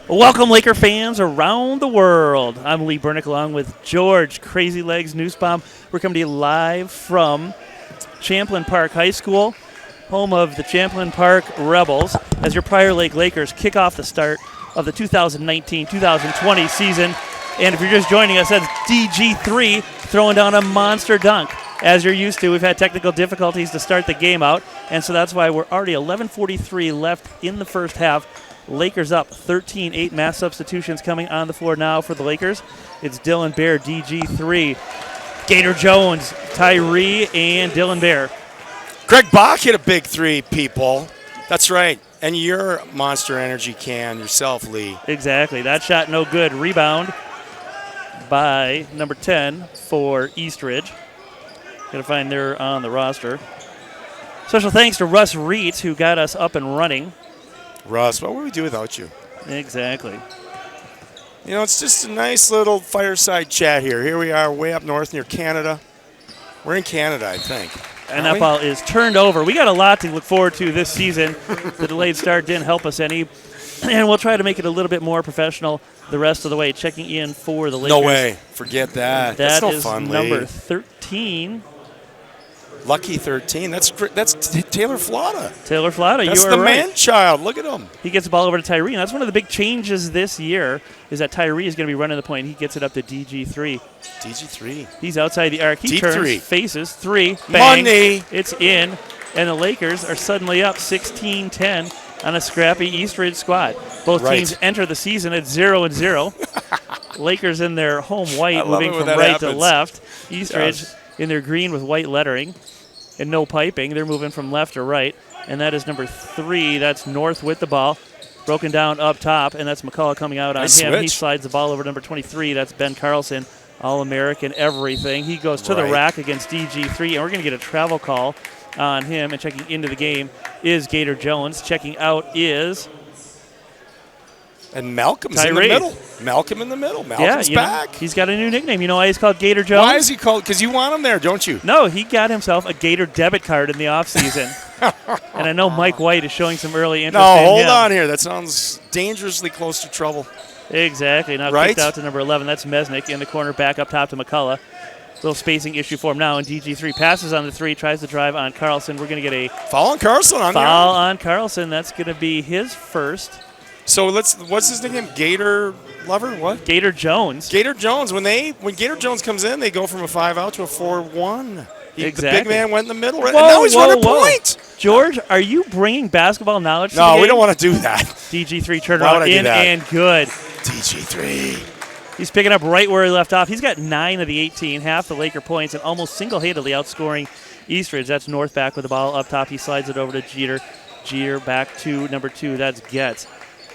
Welcome, Laker fans around the world. I'm Lee Bernick along with George Crazy Legs Newsbaum. We're coming to you live from Champlin Park High School, home of the Champlin Park Rebels, as your Prior Lake Lakers kick off the start of the 2019-2020 season. And if you're just joining us, that's DG3 throwing down a monster dunk. As you're used to, we've had technical difficulties to start the game out, and so that's why we're already 11:43 left in the first half. Lakers up 13-8. Mass substitutions coming on the floor now for the Lakers. It's Dylan Bear, DG3, Gator Jones, Tyree, and Dylan Bear. Greg Bach hit a big three, people. That's right. And your Monster Energy can yourself, Lee. Exactly. That shot no good. Rebound by number 10 for Eastridge. Got to find they're on the roster. Special thanks to Russ Reitz, who got us up and running. Russ, what would we do without you? Exactly. You know, it's just a nice little fireside chat here. Here we are way up north near Canada. We're in Canada, I think. And that ball is turned over. We got a lot to look forward to this season. The delayed start didn't help us any. And we'll try to make it a little bit more professional the rest of the way. Checking in for the Lakers. No way. Forget that. That's no fun, number Lee. 13. Lucky 13. That's Taylor Flotta. Taylor Flotta, That's you are the right. man-child. Look at him. He gets the ball over to Tyree. And that's one of the big changes this year is that Tyree is going to be running the point. He gets it up to DG3. DG3. He's outside the arc. He Deep turns, three. faces, three, bang. Money. It's in. And the Lakers are suddenly up 16-10 on a scrappy Eastridge squad. Both teams enter the season at 0-0. Lakers in their home white, moving from right to left. Eastridge in their green with white lettering and no piping. They're moving from left to right. And that is number 3. That's North with the ball. Broken down up top, and that's McCullough coming out on him. Switch. He slides the ball over to number 23. That's Ben Carlson, All-American, everything. He goes to the rack against DG3, and we're going to get a travel call on him. And checking into the game is Gator Jones. Checking out is... And Malcolm's Tyree. in the middle. Malcolm in the middle. Malcolm's back. He's got a new nickname. You know why he's called Gator Jones? Why is he called? Because you want him there, don't you? No, he got himself a Gator debit card in the offseason. And I know Mike White is showing some early interest in him. No, hold on here. That sounds dangerously close to trouble. Exactly. Now kicked out to number 11. That's Mesnick in the corner, back up top to McCullough. Little spacing issue for him now, and DG3 passes on the 3, tries to drive on Carlson. We're going to get a foul on Carlson. Foul on Carlson. That's going to be his first. So what's his nickname? Gator Lover? What? Gator Jones. Gator Jones. When Gator Jones comes in, they go from a 5-out to a 4-1. Exactly. The big man went in the middle. Whoa, and now he's running whoa. point. George, are you bringing basketball knowledge to the No, game? we don't want to do that. DG3 turnaround in and good. DG3. He's picking up right where he left off. He's got 9 of the 18, half the Laker points, and almost single-handedly outscoring Eastridge. That's North back with the ball up top. He slides it over to Jeter. Jeter back to number 2. That's Getz.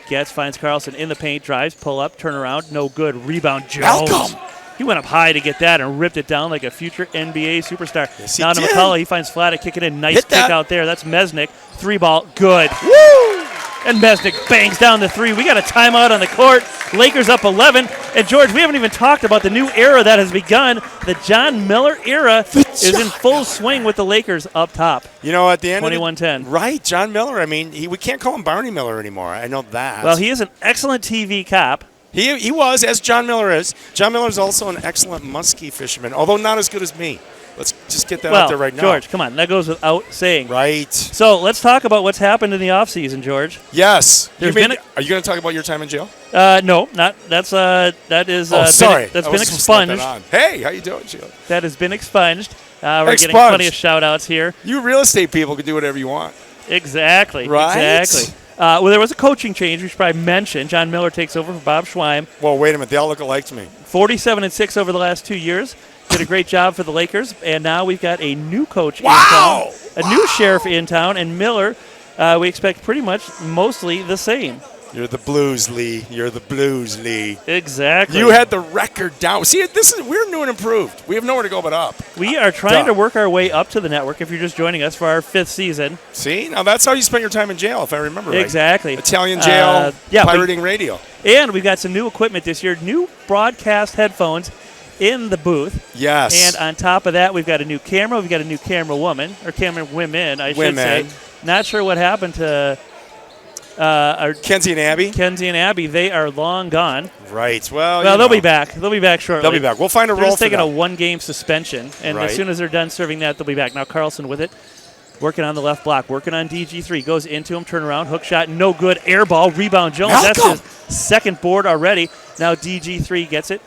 Getz finds Carlson in the paint, drives, pull up, turn around, no good. Rebound, Jones. Malcolm. He went up high to get that and ripped it down like a future NBA superstar. Yes, now to McCullough, he finds Flatta kicking in. Nice kick out there. That's Mesnick. 3-ball, good. Woo! And Mesnick bangs down the 3. We got a timeout on the court. Lakers up 11. And, George, we haven't even talked about the new era that has begun. The John Miller era is in full swing with the Lakers up top. You know, at the end 21-10. Right, John Miller. I mean, we can't call him Barney Miller anymore. I know that. Well, he is an excellent TV cop. He was, as John Miller is. John Miller is also an excellent muskie fisherman, although not as good as me. Let's just get that out there right now. George, come on. That goes without saying. Right. So let's talk about what's happened in the offseason, George. Yes. Are you going to talk about your time in jail? No, not. That's sorry. That's been expunged. Hey, how you doing, Jill? That has been expunged. We're getting plenty of shout-outs here. You real estate people can do whatever you want. Exactly. Right? Exactly. Well, there was a coaching change we should probably mention. John Miller takes over for Bob Schweim. Well, wait a minute. They all look alike to me. 47-6 over the last 2 years. Did a great job for the Lakers. And now we've got a new coach in town. A new sheriff in town. And Miller, we expect pretty much mostly the same. You're the Blues, Lee. You're the Blues, Lee. Exactly. You had the record down. See, we're new and improved. We have nowhere to go but up. We are trying to work our way up to the network if you're just joining us for our 5th season. See? Now that's how you spent your time in jail, if I remember right. Exactly. Italian jail, pirating radio. And we've got some new equipment this year, new broadcast headphones in the booth. Yes. And on top of that, we've got a new camera. We've got a new camera woman, or camera women, I should say. Not sure what happened to Kenzie and Abby. Kenzie and Abby, they are long gone. Right. Well, They'll be back. They'll be back shortly. They'll be back. We'll find a They're role just for taking them. a one-game suspension, and as soon as they're done serving that, they'll be back. Now Carlson with it, working on the left block, working on DG3, goes into him, turnaround, hook shot, no good, air ball, rebound Jones. Malcolm. That's his second board already. Now DG3 gets it.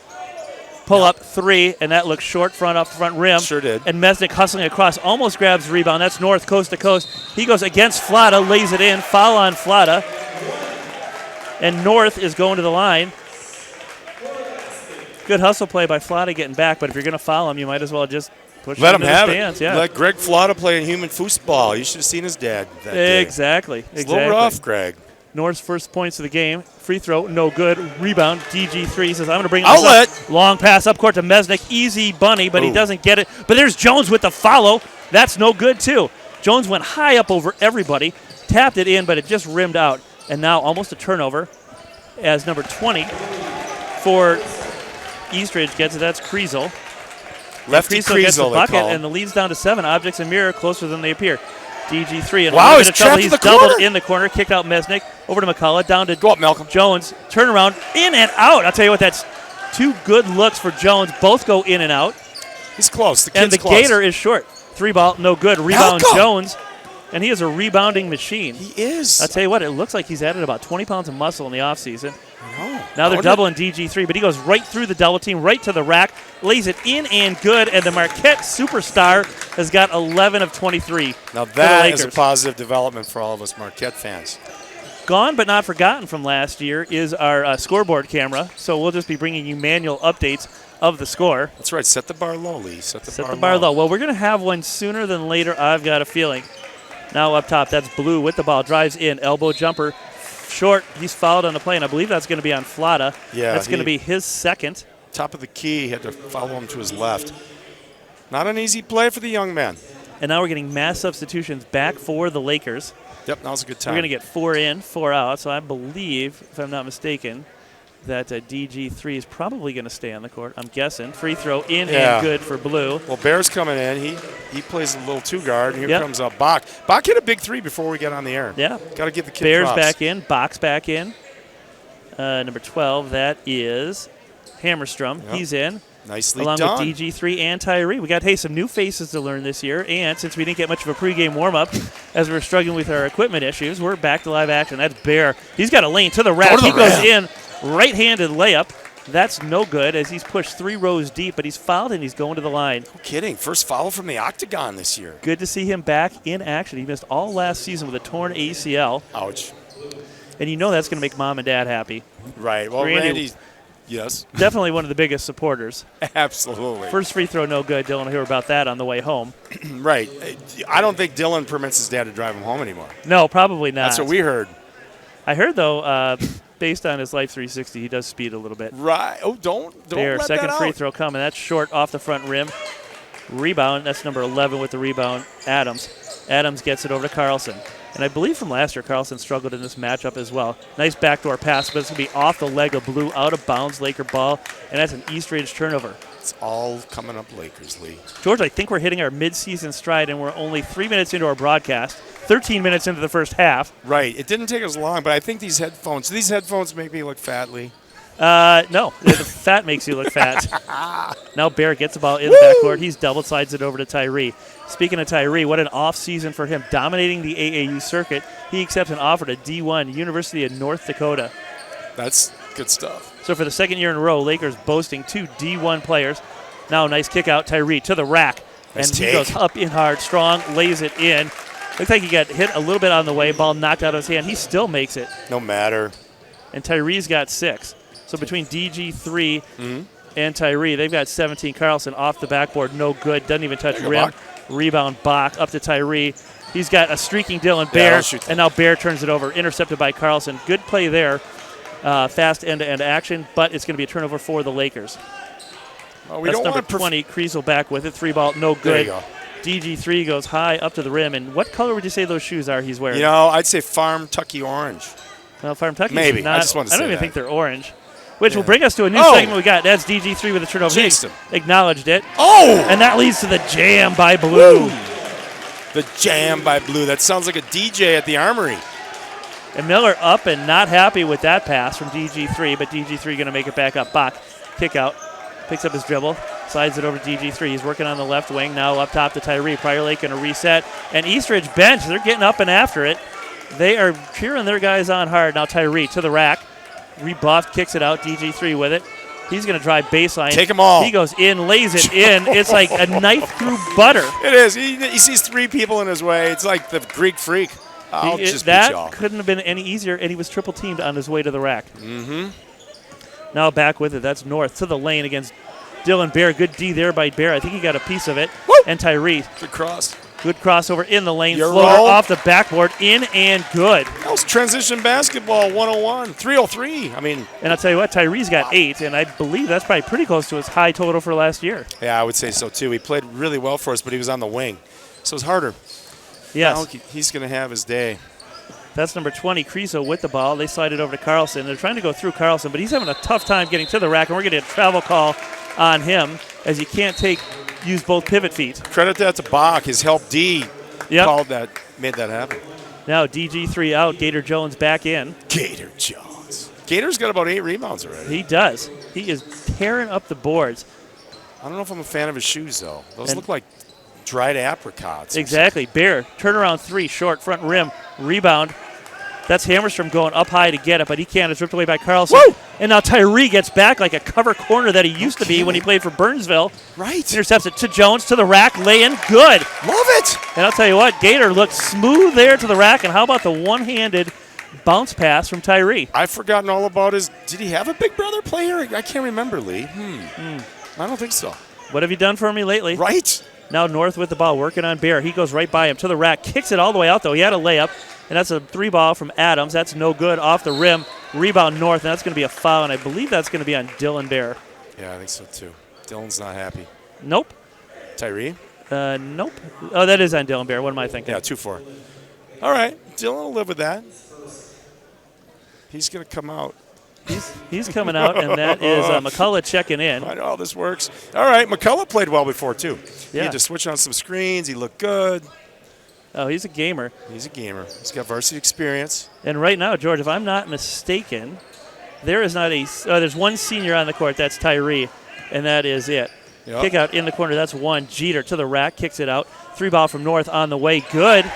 Pull up 3, and that looks short front off the front rim. Sure did. And Mesnick hustling across, almost grabs the rebound. That's North coast to coast. He goes against Flata, lays it in, foul on Flata. And North is going to the line. Good hustle play by Flata getting back, but if you're going to foul him, you might as well just push him into the stands. Yeah. Let Greg Flata play in human foosball. You should have seen his dad that day. Exactly. It's a little rough, Greg. North's first points of the game. Free throw, no good. Rebound, DG3 says, I'm going to bring it outlet. Up. Long pass up court to Mesnick. Easy bunny, but he doesn't get it. But there's Jones with the follow. That's no good, too. Jones went high up over everybody, tapped it in, but it just rimmed out. And now almost a turnover as number 20 for Eastridge gets it. That's Kriesel. Lefty Kriesel gets the Kriesel, bucket, they call him. and the lead's down to 7. Objects in mirror closer than they appear. DG3 and wow, a he's bit of trouble. trapped in He's the doubled corner. in the corner. Kicked out Mesnick. Over to McCullough. Down to Go up, Malcolm. Jones. Turnaround. In and out. I'll tell you what, that's 2 good looks for Jones. Both go in and out. He's close. And the close. Gator is short. 3 ball, no good. Rebound Malcolm. Jones. And he is a rebounding machine. He is. I'll tell you what, it looks like he's added about 20 pounds of muscle in the offseason. No. Now they're doubling DG3, but he goes right through the double team, right to the rack, lays it in and good, and the Marquette superstar has got 11 of 23. Now for that the is a Lakers. positive development for all of us Marquette fans. Gone but not forgotten from last year is our scoreboard camera, so we'll just be bringing you manual updates of the score. That's right. Set the bar low, Lee. Set the bar low. Well, we're going to have one sooner than later, I've got a feeling. Now up top, that's Blue with the ball. Drives in, elbow jumper. Short, he's fouled on the play, and I believe that's going to be on Flata. Yeah, that's going to be his second. Top of the key, had to follow him to his left. Not an easy play for the young man. And now we're getting mass substitutions back for the Lakers. Yep, now's a good time. We're going to get 4 in, 4 out. So I believe, if I'm not mistaken, that DG3 is probably going to stay on the court. I'm guessing. Free throw in and good for Blue. Well, Bear's coming in. He plays a little 2-guard. And here comes Bach. Bach hit a big 3 before we get on the air. Yeah. Got to give the kid Bears props. back in. Box back in. Number 12, that is Hammerstrom. Yep. He's in. Nicely along done. with DG3 and Tyree. We got, some new faces to learn this year. And since we didn't get much of a pregame warm-up as we were struggling with our equipment issues, we're back to live action. That's Bear. He's got a lane to the rack. He goes in. Right-handed layup. That's no good as he's pushed 3 rows deep, but he's fouled and he's going to the line. No kidding. First foul from the octagon this year. Good to see him back in action. He missed all last season with a torn ACL. Ouch. And you know that's going to make mom and dad happy. Right. Well, Randy's, yes. Definitely one of the biggest supporters. Absolutely. First free throw, no good. Dylan will hear about that on the way home. Right. I don't think Dylan permits his dad to drive him home anymore. No, probably not. That's what we heard. I heard, though, based on his Life 360, he does speed a little bit. Right. Oh, don't There, let second that free out. throw coming. That's short off the front rim. Rebound, that's number 11 with the rebound, Adams. Adams gets it over to Carlson. And I believe from last year, Carlson struggled in this matchup as well. Nice backdoor pass, but it's going to be off the leg of Blue, out of bounds, Laker ball, and that's an Eastridge turnover. It's all coming up Lakers, Lee. George, I think we're hitting our midseason stride, and we're only 3 minutes into our broadcast, 13 minutes into the first half. Right. It didn't take us long, but I think these headphones make me look fat, Lee. No, the fat makes you look fat. Now Bear gets the ball in the backcourt. He's double sides it over to Tyree. Speaking of Tyree, what an off season for him, dominating the AAU circuit. He accepts an offer to D1, University of North Dakota. That's good stuff. So for the second year in a row, Lakers boasting 2 D1 players. Now nice kick out, Tyree to the rack. Nice and take. He goes up in hard, strong, lays it in. Looks like he got hit a little bit on the way, ball knocked out of his hand. He still makes it. No matter. And Tyree's got 6. So between DG3 and Tyree, they've got 17. Carlson off the backboard, no good. Doesn't even touch rim. Bach. Rebound, Bach up to Tyree. He's got a streaking Dylan Bear, and now Bear turns it over. Intercepted by Carlson. Good play there. Fast end-to-end action, but it's going to be a turnover for the Lakers. That's number 20. Kriesel back with it. 3 ball, no good. There you go. DG3 goes high up to the rim. And what color would you say those shoes are he's wearing? You know, I'd say Farm Tucky Orange. Well, Farm Tucky's Maybe. not. I just wanted to I don't say even that. think they're orange. Which will bring us to a new segment we got. That's DG3 with a turnover. Jinxed him. Acknowledged it. Oh! And that leads to the jam by Blue. The jam by Blue. That sounds like a DJ at the Armory. And Miller up and not happy with that pass from DG3, but DG3 going to make it back up. Bach, kick out, picks up his dribble, slides it over to DG3. He's working on the left wing, now up top to Tyree. Prior Lake going to reset. And Eastridge bench, they're getting up and after it. They are cheering their guys on hard. Now Tyree to the rack, rebuffed, kicks it out, DG3 with it. He's going to drive baseline. Take them all. He goes in, lays it in. It's like a knife through butter. It is. He sees 3 people in his way. It's like the Greek freak. I'll just beat y'all. That couldn't have been any easier, and he was triple teamed on his way to the rack. Now back with it. That's North to the lane against Dylan Bear. Good D there by Bear. I think he got a piece of it. Woo! And Tyree. Good cross. Good crossover in the lane. Your Floater roll. off the backboard. In and good. That was transition basketball 101. 303. I mean. And I'll tell you what, Tyree's got 8, and I believe that's probably pretty close to his high total for last year. Yeah, I would say so, too. He played really well for us, but he was on the wing. So it's harder. Yes. Now he's going to have his day. That's number 20, Creso with the ball. They slide it over to Carlson. They're trying to go through Carlson, but he's having a tough time getting to the rack, and we're getting a travel call on him as he can't use both pivot feet. Credit that to Bach. His help D called that, made that happen. Now DG3 out, Gator Jones back in. Gator Jones. Gator's got about 8 rebounds already. He does. He is tearing up the boards. I don't know if I'm a fan of his shoes, though. Those look like dried apricots. Exactly. Bear, turnaround 3, short, front rim, rebound. That's Hammerstrom going up high to get it, but he can't. It's ripped away by Carlson. Woo! And now Tyree gets back like a cover corner that he used to be when he played for Burnsville. Right. Intercepts it to Jones, to the rack, lay in, good. Love it. And I'll tell you what, Gator looked smooth there to the rack, and how about the one-handed bounce pass from Tyree? I've forgotten all about his. Did he have a big brother player? I can't remember, Lee. I don't think so. What have you done for me lately? Right. Now North with the ball, working on Bear. He goes right by him to the rack, kicks it all the way out, though. He had a layup, and that's a 3-ball from Adams. That's no good off the rim. Rebound North, and that's going to be a foul, and I believe that's going to be on Dylan Bear. Yeah, I think so, too. Dylan's not happy. Nope. Tyree? Nope. Oh, that is on Dylan Bear. What am I thinking? Yeah, 2-4. All right. Dylan will live with that. He's going to come out. He's coming out, and that is McCullough checking in. I know how this works. All right, McCullough played well before, too. He Yeah. had to switch on some screens. He looked good. Oh, he's a gamer. He's a gamer. He's got varsity experience. And right now, George, if I'm not mistaken, there's one senior on the court. That's Tyree, and that is it. Yep. Kick out in the corner. That's one. Jeter to the rack, kicks it out. 3-ball from North on the way. Good.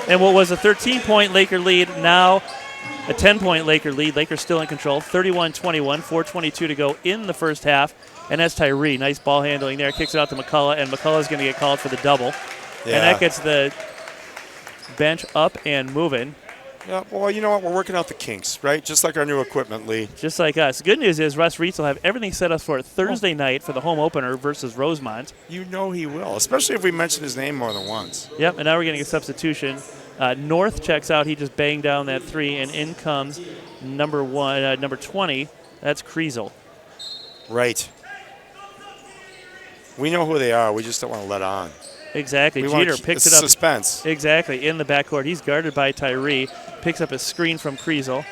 And what was a 13-point Laker lead, now a 10-point Laker lead. Lakers still in control. 31-21, 4:22 to go in the first half. And that's Tyree. Nice ball handling there. Kicks it out to McCullough, and McCullough's going to get called for the double. Yeah. And that gets the bench up and moving. Yeah, well, you know what? We're working out the kinks, right? Just like our new equipment, Lee. Just like us. The good news is Russ Reitz will have everything set up for Thursday night for the home opener versus Rosemont. You know he will, especially if we mention his name more than once. Yep, and now we're getting a substitution. North checks out. He just banged down that 3, and in comes number 20. That's Kreisel. Right. We know who they are. We just don't want to let on. Exactly. We Jeter want picks it up. Suspense. Exactly. In the backcourt. He's guarded by Tyree. Picks up a screen from Kreisel.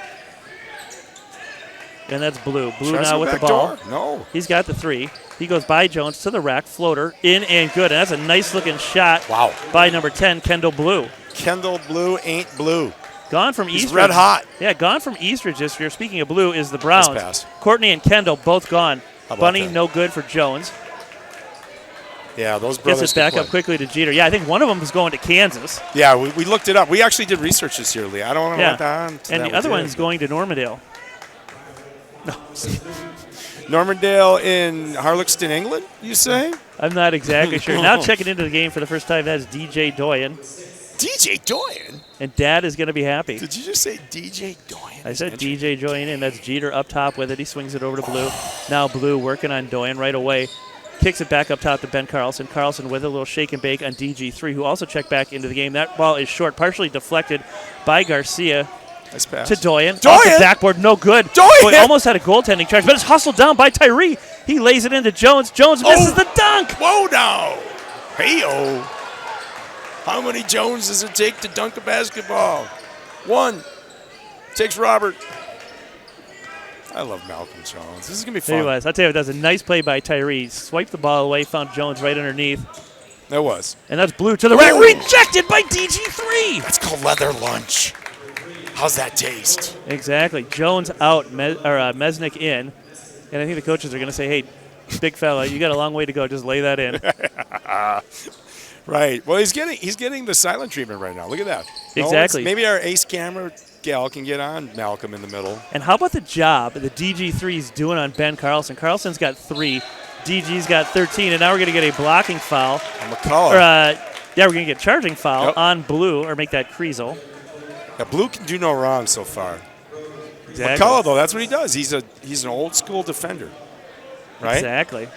And that's Blue. Blue Tries now to with the back ball. door. No. He's got the 3. He goes by Jones to the rack. Floater. In and good. And that's a nice-looking shot Wow. by number 10, Kendall Blue. Kendall Blue ain't blue. Gone from He's Eastridge. red hot. Yeah, gone from Eastridge this year. Speaking of Blue, is the Browns. Nice pass. Courtney and Kendall both gone. How about Bunny, that? no good for Jones. Yeah, those brothers Gets it back can up play. quickly to Jeter. Yeah, I think one of them is going to Kansas. Yeah, we looked it up. We actually did research this year, Lee. I don't want to Yeah. let on to And that the with other you. one's going to Normandale. Normandale in Harlexton, England, you say? I'm not exactly sure. Now checking into the game for the first time, that is DJ Doyen. DJ Doyen? And Dad is going to be happy. Did you just say DJ Doyen? I said DJ Doyen in. That's Jeter up top with it. He swings it over to Blue. Now Blue working on Doyen right away. Kicks it back up top to Ben Carlson. Carlson with a little shake and bake on DG3, who also checked back into the game. That ball is short, partially deflected by Garcia Nice pass. to Doyen. Doyen! Off the backboard, no good. Doyen! Boy, almost had a goaltending charge, but it's hustled down by Tyree. He lays it into Jones. Jones misses the dunk. Whoa now. Hey-o. How many Jones does it take to dunk a basketball? 1. Takes Robert. I love Malcolm Jones. This is going to be There he fun. was. I'll tell you, that was a nice play by Tyree. Swiped the ball away, found Jones right underneath. That was. And that's Blue to the rack. Rejected by DG3. That's called leather lunch. How's that taste? Exactly. Jones out, Mesnick in. And I think the coaches are going to say, hey, big fella, you got a long way to go. Just lay that in. Right. Well, he's getting the silent treatment right now. Look at that. Exactly. Maybe our ace camera gal can get on Malcolm in the middle. And how about the job the DG3 is doing on Ben Carlson? Carlson's got 3. DG's got 13. And now we're going to get a blocking foul. McCullough. We're going to get charging foul on Blue or make that Kriesel. Yeah, Blue can do no wrong so far. Exactly. McCullough, though, that's what he does. He's an old-school defender, right? Exactly.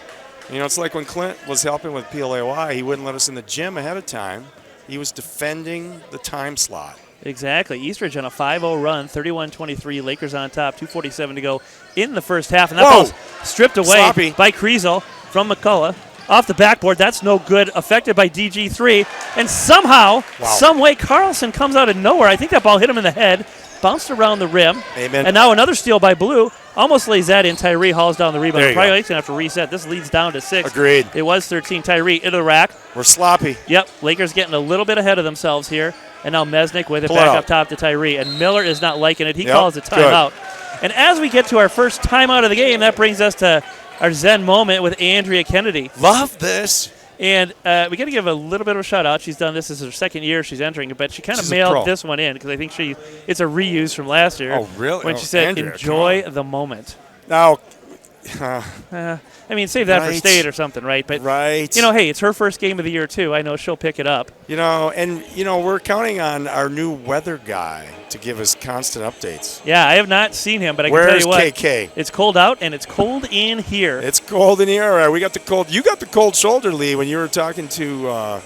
You know, it's like when Clint was helping with PLAY, he wouldn't let us in the gym ahead of time. He was defending the time slot. Exactly. Eastridge on a 5-0 run, 31-23. Lakers on top, 2:47 to go in the first half. And that ball's stripped away Sloppy. by Kriesel from McCullough. Off the backboard, that's no good. Affected by DG3. And somehow, some way, Carlson comes out of nowhere. I think that ball hit him in the head, bounced around the rim. Amen. And now another steal by Blue. Almost lays that in. Tyree hauls down the rebound. Probably going to have to reset. This leads down to 6. Agreed. It was 13. Tyree into the rack. We're sloppy. Yep. Lakers getting a little bit ahead of themselves here. And now Mesnick with it back up top to Tyree. And Miller is not liking it. He calls a timeout. And as we get to our first timeout of the game, that brings us to our Zen moment with Andrea Kennedy. Love this. And we got to give a little bit of a shout out. She's done this as her second year she's entering, but she kind of mailed this one in because I think it's a reuse from last year. Oh, really? When she said, Andrea, enjoy the moment. Now, I mean, save that for state or something, right? But, you know, hey, it's her first game of the year, too. I know she'll pick it up. You know, and, you know, we're counting on our new weather guy to give us constant updates. Yeah, I have not seen him, but I can tell you what. Where's KK? It's cold out, and it's cold in here. It's cold in here. All right, we got the cold. You got the cold shoulder, Lee, when you were talking to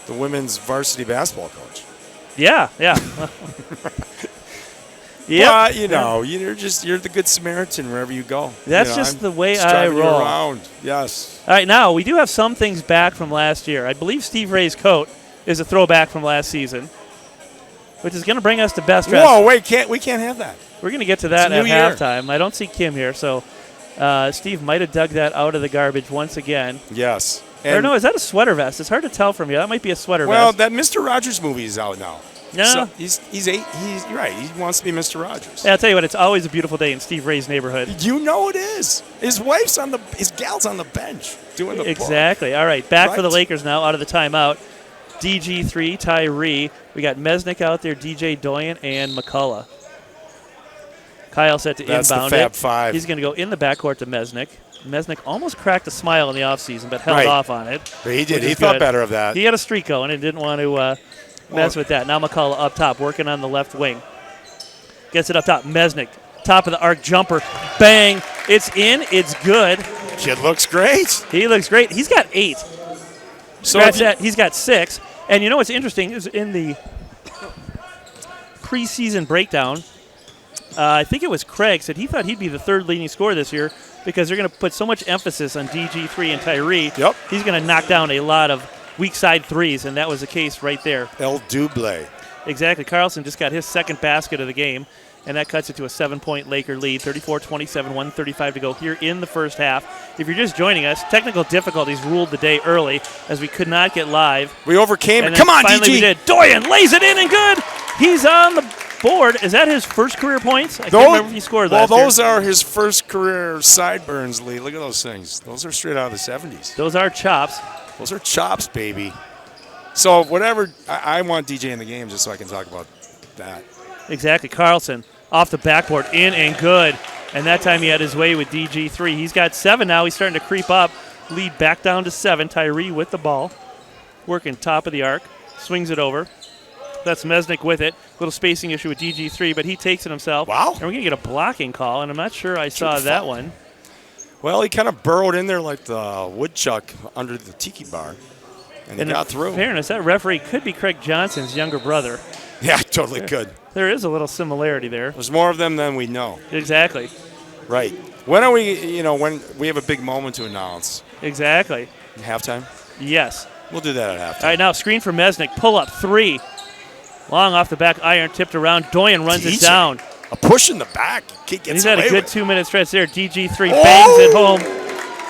the women's varsity basketball coach. Yeah. Yeah, you know, you're the good Samaritan wherever you go. That's just the way I roll. Around. Yes. All right, now we do have some things back from last year. I believe Steve Ray's coat is a throwback from last season, which is going to bring us to best dress. Whoa, wait, we can't have that. We're going to get to that at halftime. I don't see Kim here, so Steve might have dug that out of the garbage once again. Yes. Or no, is that a sweater vest? It's hard to tell from here. That might be a sweater vest. Well, that Mr. Rogers movie is out now. No. So he's right. He wants to be Mr. Rogers. Yeah, I'll tell you what, it's always a beautiful day in Steve Ray's neighborhood. You know it is. His gal's on the bench doing the Exactly. All right, back for the Lakers now out of the timeout. DG3, Tyree. We got Mesnick out there, DJ Doyen, and McCullough. Kyle set to inbound the Fab Five. He's going to go in the backcourt to Mesnick. Mesnick almost cracked a smile in the offseason, but held off on it. But he did. He thought better of that. He had a streak going and didn't want to mess with that. Now McCullough up top, working on the left wing. Gets it up top. Mesnick, top of the arc jumper. Bang. It's in. It's good. Kid looks great. He looks great. He's got 8. So he's got 6. And you know what's interesting is in the preseason breakdown, I think it was Craig said he thought he'd be the 3rd leading scorer this year because they're going to put so much emphasis on DG3 and Tyree. Yep. He's going to knock down a lot of weak side threes, and that was the case right there. El Double. Exactly. Carlson just got his second basket of the game, and that cuts it to a 7-point Laker lead, 34-27, 1:35 to go here in the first half. If you're just joining us, technical difficulties ruled the day early as we could not get live. We overcame it. Come on, finally DG. We did. Doyen lays it in and good. He's on the board. Is that his first career points? I can't remember if he scored last year. Well, those are his first career sideburns, Lee. Look at those things. Those are straight out of the 70s. Those are chops. Those are chops, baby. So whatever, I want DJ in the game just so I can talk about that. Exactly. Carlson off the backboard, in and good. And that time he had his way with DG3. He's got 7 now. He's starting to creep up. Lead back down to 7. Tyree with the ball. Working top of the arc. Swings it over. That's Mesnick with it. Little spacing issue with DG3, but he takes it himself. Wow. And we're going to get a blocking call, and I'm not sure I saw that one. Well, he kind of burrowed in there like the woodchuck under the tiki bar, and he got through. In fairness, that referee could be Craig Johnson's younger brother. Yeah, totally could. There is a little similarity there. There's more of them than we know. Exactly. Right. When are we, when we have a big moment to announce? Exactly. Halftime? Yes. We'll do that at halftime. All right, now screen for Mesnick. Pull up 3. Long off the back iron, tipped around. Doyen runs it down. A push in the back. He's had a good 2-minute stretch there. DG3 bangs it home.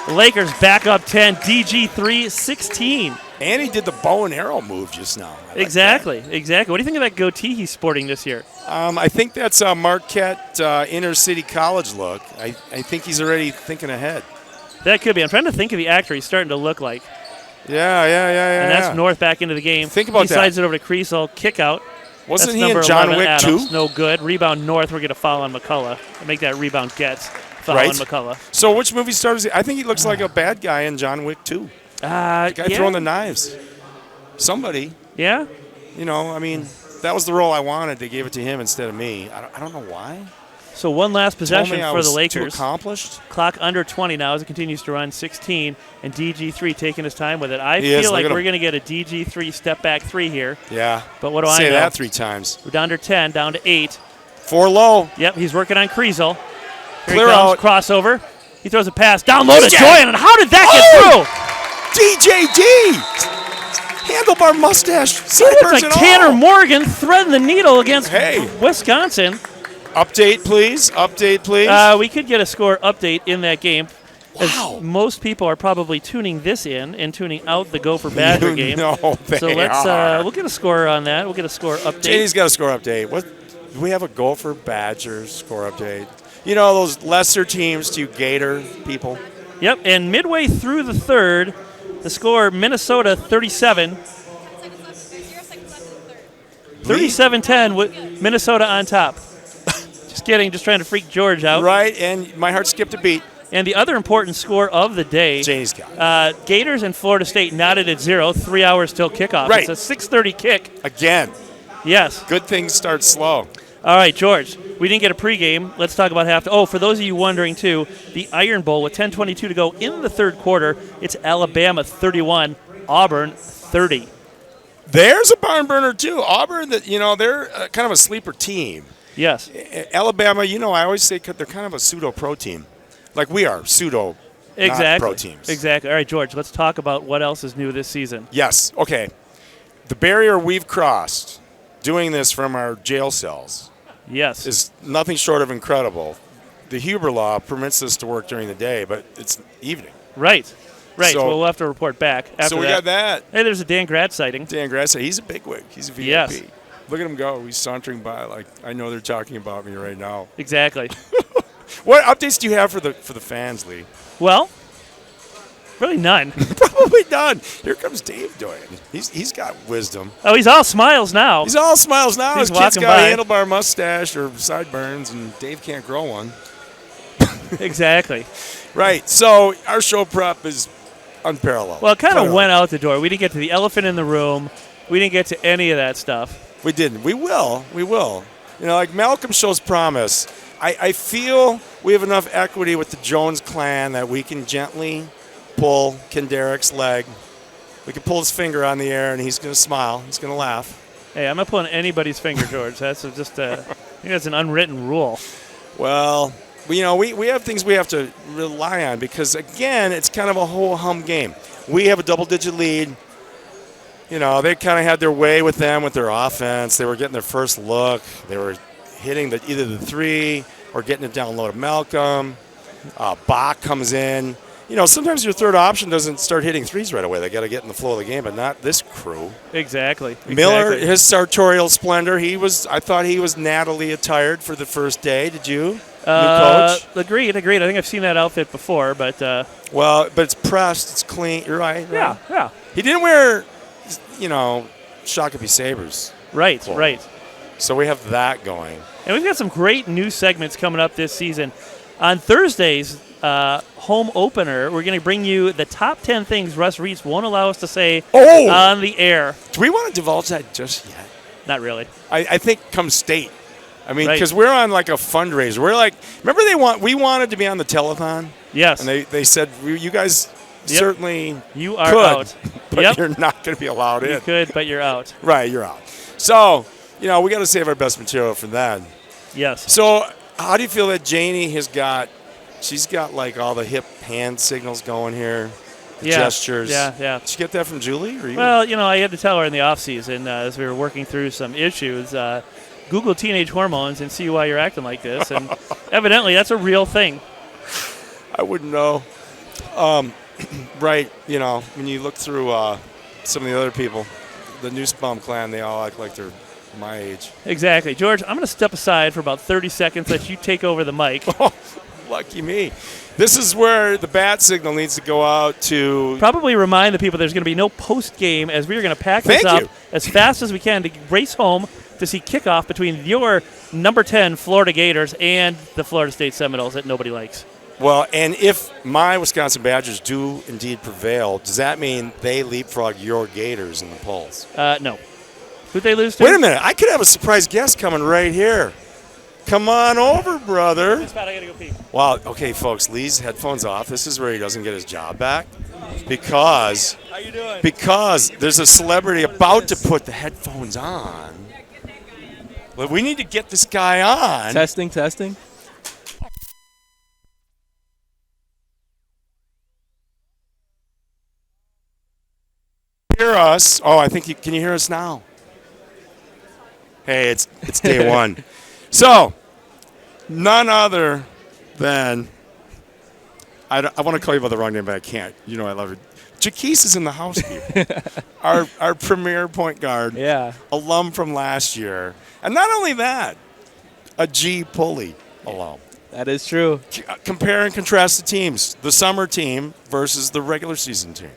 The Lakers back up 10. DG3 16. And he did the bow and arrow move just now. I like Exactly. What do you think of that goatee he's sporting this year? I think that's a Marquette inner city college look. I think he's already thinking ahead. That could be. I'm trying to think of the actor he's starting to look like. Yeah. And that's North back into the game. Think about he that. slides it over to Creasel, kick out. Wasn't That's he in number John 11, Wick Adams. 2? No good. Rebound North. We're going to foul on McCullough. Make that rebound gets foul on McCullough. So which movie star is he? I think he looks like a bad guy in John Wick 2. The guy throwing the knives. Somebody. Yeah? That was the role I wanted. They gave it to him instead of me. I don't know why. So one last possession Told me I for was the too Lakers. accomplished. Clock under 20 now as it continues to run 16, and DG3 taking his time with it. I He is. feel Look like at we're him. going to get a DG3 step back three here. Yeah. But what do I know? Say that 3 times. We're down to 10, down to 8. 4 low. Yep, he's working on Creasel. Here Clear he comes, out. crossover. He throws a pass, down low to DJ! Joyan, and how did that DJD! Handlebar mustache. get through? Sideburns It's like and Tanner all. Morgan threading the needle against Wisconsin. Update, please. We could get a score update in that game. Wow. As most people are probably tuning this in and tuning out the Gopher Badger game. No, they So let's are. we'll get a score on that. We'll get a score update. JD's got a score update. What? Do we have a Gopher Badgers score update? You know those lesser teams to Gator people? Yep, and midway through the third, the score Minnesota 37. 37-10 with Minnesota on top. Just kidding, just trying to freak George out. Right, and my heart skipped a beat. And the other important score of the day, JD's got it. Gators and Florida State knotted at 0, 3 hours till kickoff. Right. It's a 6:30 kick. Again. Yes. Good things start slow. All right, George, we didn't get a pregame. Let's talk about halftime. Oh, for those of you wondering, too, the Iron Bowl with 10:22 to go in the third quarter, it's Alabama 31, Auburn 30. There's a barn burner, too. Auburn, they're kind of a sleeper team. Yes. Alabama, I always say they're kind of a pseudo-pro team. Like we are, pseudo, not pro teams. Exactly. All right, George, let's talk about what else is new this season. Yes. Okay. The barrier we've crossed doing this from our jail cells Yes. is nothing short of incredible. The Huber Law permits us to work during the day, but it's evening. Right. So- Well, we'll have to report back after So we that. got that. Hey, there's a Dan Grad sighting. Dan Grass, he's a bigwig. He's a VIP. Yes. Look at him go. He's sauntering by like I know they're talking about me right now. Exactly. What updates do you have for the fans, Lee? Well, really none. Probably done. Here comes Dave doing it. He's got wisdom. Oh, he's all smiles now. He's all smiles now. He's His kid's walking got by. a handlebar mustache or sideburns, and Dave can't grow one. Exactly. Right. So our show prep is unparalleled. Well, it kind of went out the door. We didn't get to the elephant in the room. We didn't get to any of that stuff. We didn't. We will. We will. Like Malcolm shows promise. I feel we have enough equity with the Jones clan that we can gently pull Kenderek's leg. We can pull his finger on the air, and he's going to smile. He's going to laugh. Hey, I'm not pulling anybody's finger, George. That's just I think that's an unwritten rule. Well, we have things we have to rely on because, again, it's kind of a ho-hum game. We have a double-digit lead. They kind of had their way with them with their offense. They were getting their first look. They were hitting either the three or getting it down low to Malcolm. Bach comes in. Sometimes your third option doesn't start hitting threes right away. They got to get in the flow of the game, but not this crew. Exactly. Miller, his sartorial splendor. I thought he was Natalie attired for the first day. Did you? New coach. Agreed. I think I've seen that outfit before, but Well, but it's pressed. It's clean. You're right. yeah. He didn't wear, Shakopee Sabres. Right. Cool. Right. So we have that going. And we've got some great new segments coming up this season. On Thursday's home opener, we're going to bring you the top 10 things Russ Reitz won't allow us to say on the air. Do we want to divulge that just yet? Not really. I think come state. I mean, Right. because we're on like a fundraiser. We're like, remember we wanted to be on the telethon? Yes. And they said, you guys certainly You are could, out. but you're not going to be allowed in. You could, but you're out. Right, you're out. So, we got to save our best material for that. Yes. So, how do you feel that Janie she's got like all the hip hand signals going here, the gestures. Yeah. Did you get that from Julie? Or you? Well, I had to tell her in the off-season as we were working through some issues, Google teenage hormones and see why you're acting like this. And evidently that's a real thing. I wouldn't know. Right, when you look through some of the other people. The Nussbaum clan, they all act like they're my age. Exactly. George, I'm going to step aside for about 30 seconds, let you take over the mic. Oh, lucky me. This is where the bat signal needs to go out to... Probably remind the people there's going to be no post-game as we are going to pack this up as fast as we can to race home to see kickoff between your number 10 Florida Gators and the Florida State Seminoles that nobody likes. Well, and if my Wisconsin Badgers do indeed prevail, does that mean they leapfrog your Gators in the polls? No. Who'd they lose to? Wait a minute. I could have a surprise guest coming right here. Come on over, brother. Spot, I gotta go pee. Wow. Okay, folks, Lee's headphones off. This is where he doesn't get his job back because How you doing? because there's a celebrity about to put the headphones on. Well, we need to get this guy on. Testing. Hear us? Oh, I think can you hear us now? Hey, it's day one. So, none other than I want to call you by the wrong name, but I can't. You know I love it. Jaquise is in the house here. our premier point guard, alum from last year, and not only that, a G Pulley alum. That is true. Compare and contrast the teams: the summer team versus the regular season team.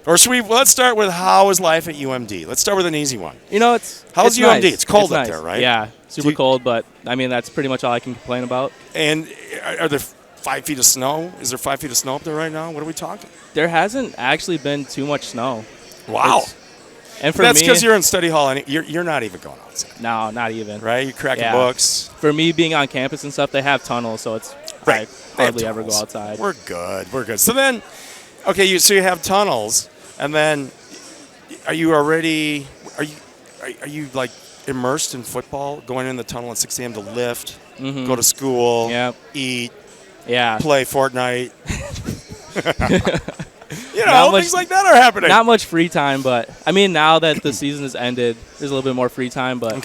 Or let's start with how is life at UMD? Let's start with an easy one. You know, how's UMD? Nice. It's cold it's up nice. there, right? Yeah, super cold, but I mean that's pretty much all I can complain about. And are there 5 feet of snow? Is there 5 feet of snow up there right now? What are we talking? There hasn't actually been too much snow. Wow. And for that's me, because you're in study hall and you're not even going outside. No, not even. Right? You're cracking books. For me, being on campus and stuff, they have tunnels, so it's right. I hardly ever go outside. We're good. So then, okay, so you have tunnels. And then, are you like immersed in football, going in the tunnel at 6 a.m. to lift, go to school, eat, play Fortnite? Things like that are happening. Not much free time, but I mean, now that the season has ended, there's a little bit more free time. But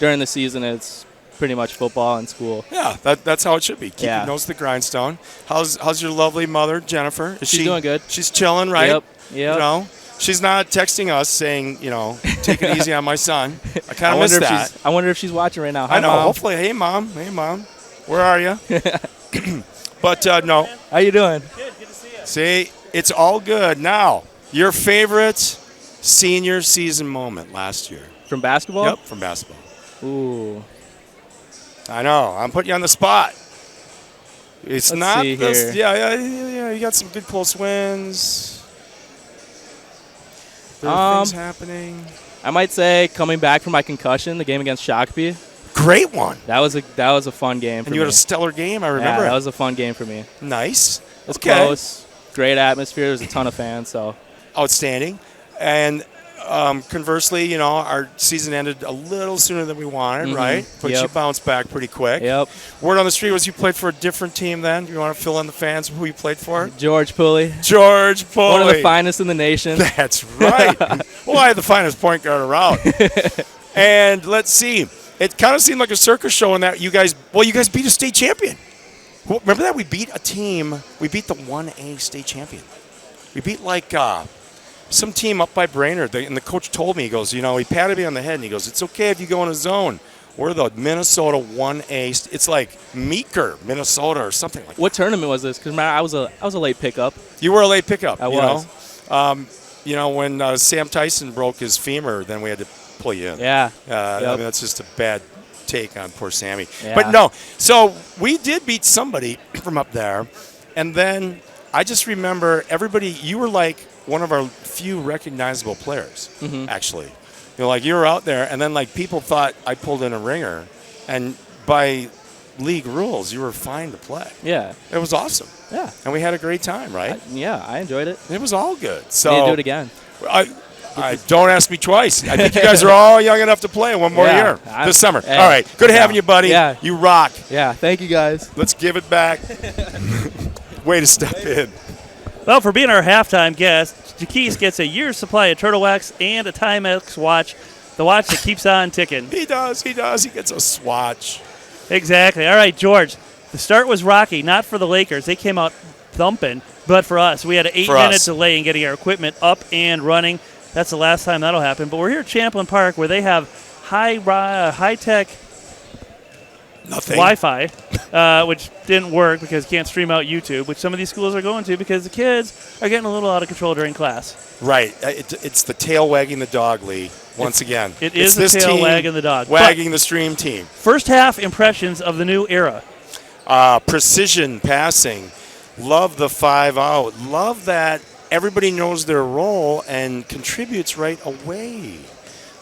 during the season, it's pretty much football and school. Yeah, that's how it should be. Keep your nose to the grindstone. How's your lovely mother, Jennifer? She's doing good. She's chilling, right? Yep. You know, she's not texting us saying, take it easy on my son. I kind of miss that. I wonder if she's watching right now. Hi, I know. Mom. Hopefully, hey mom, where are you? But no. How you doing? Good to see you. See, it's all good. Now, your favorite senior season moment last year? From basketball? Yep, from basketball. Ooh. I know. I'm putting you on the spot. It's Let's not see this. here. Yeah. You got some good close wins. There are things happening. I might say coming back from my concussion, the game against Shakopee. Great one. That was a fun game for me. And you had a stellar game, I remember. Yeah, that was a fun game for me. Nice. It was close. Great atmosphere. There's a ton of fans. So outstanding. And conversely, our season ended a little sooner than we wanted, right? But you bounced back pretty quick. Yep. Word on the street was you played for a different team then. Do you want to fill in the fans who you played for? George Pulley. One of the finest in the nation. That's right. Well, I had the finest point guard around. And let's see. It kind of seemed like a circus show in that you guys beat a state champion. Remember that? We beat a team. We beat the 1A state champion. We beat some team up by Brainerd. And the coach told me, he goes, he patted me on the head and he goes, it's okay if you go in a zone. We're the Minnesota 1A. It's like Meeker, Minnesota or something like that. What tournament was this? Because I was a late pickup. You were a late pickup. I was. When Sam Tyson broke his femur, then we had to pull you in. Yeah. I mean, that's just a bad take on poor Sammy. Yeah. But no, so we did beat somebody from up there. And then I just remember you were like one of our few recognizable players, actually. You were out there, and then people thought I pulled in a ringer, and by league rules, you were fine to play. Yeah. It was awesome. Yeah. And we had a great time, right? I enjoyed it. It was all good. So we need to do it again. I don't ask me twice. I think you guys are all young enough to play one more year this summer. All right. Good having you, buddy. Yeah. You rock. Yeah. Thank you, guys. Let's give it back. Way to step in. Well, for being our halftime guest, Jaquise gets a year's supply of Turtle Wax and a Timex watch, the watch that keeps on ticking. He does. He gets a swatch. Exactly. All right, George. The start was rocky, not for the Lakers. They came out thumping. But for us, we had an 8-minute delay in getting our equipment up and running. That's the last time that'll happen. But we're here at Champlin Park where they have high-tech Wi-Fi, which didn't work because you can't stream out YouTube, which some of these schools are going to because the kids are getting a little out of control during class. Right. It's the tail wagging the dog, Lee, once again. It is the tail wagging the dog. Wagging the stream team. First half impressions of the new era. Precision passing. Love the 5-out. Love that everybody knows their role and contributes right away.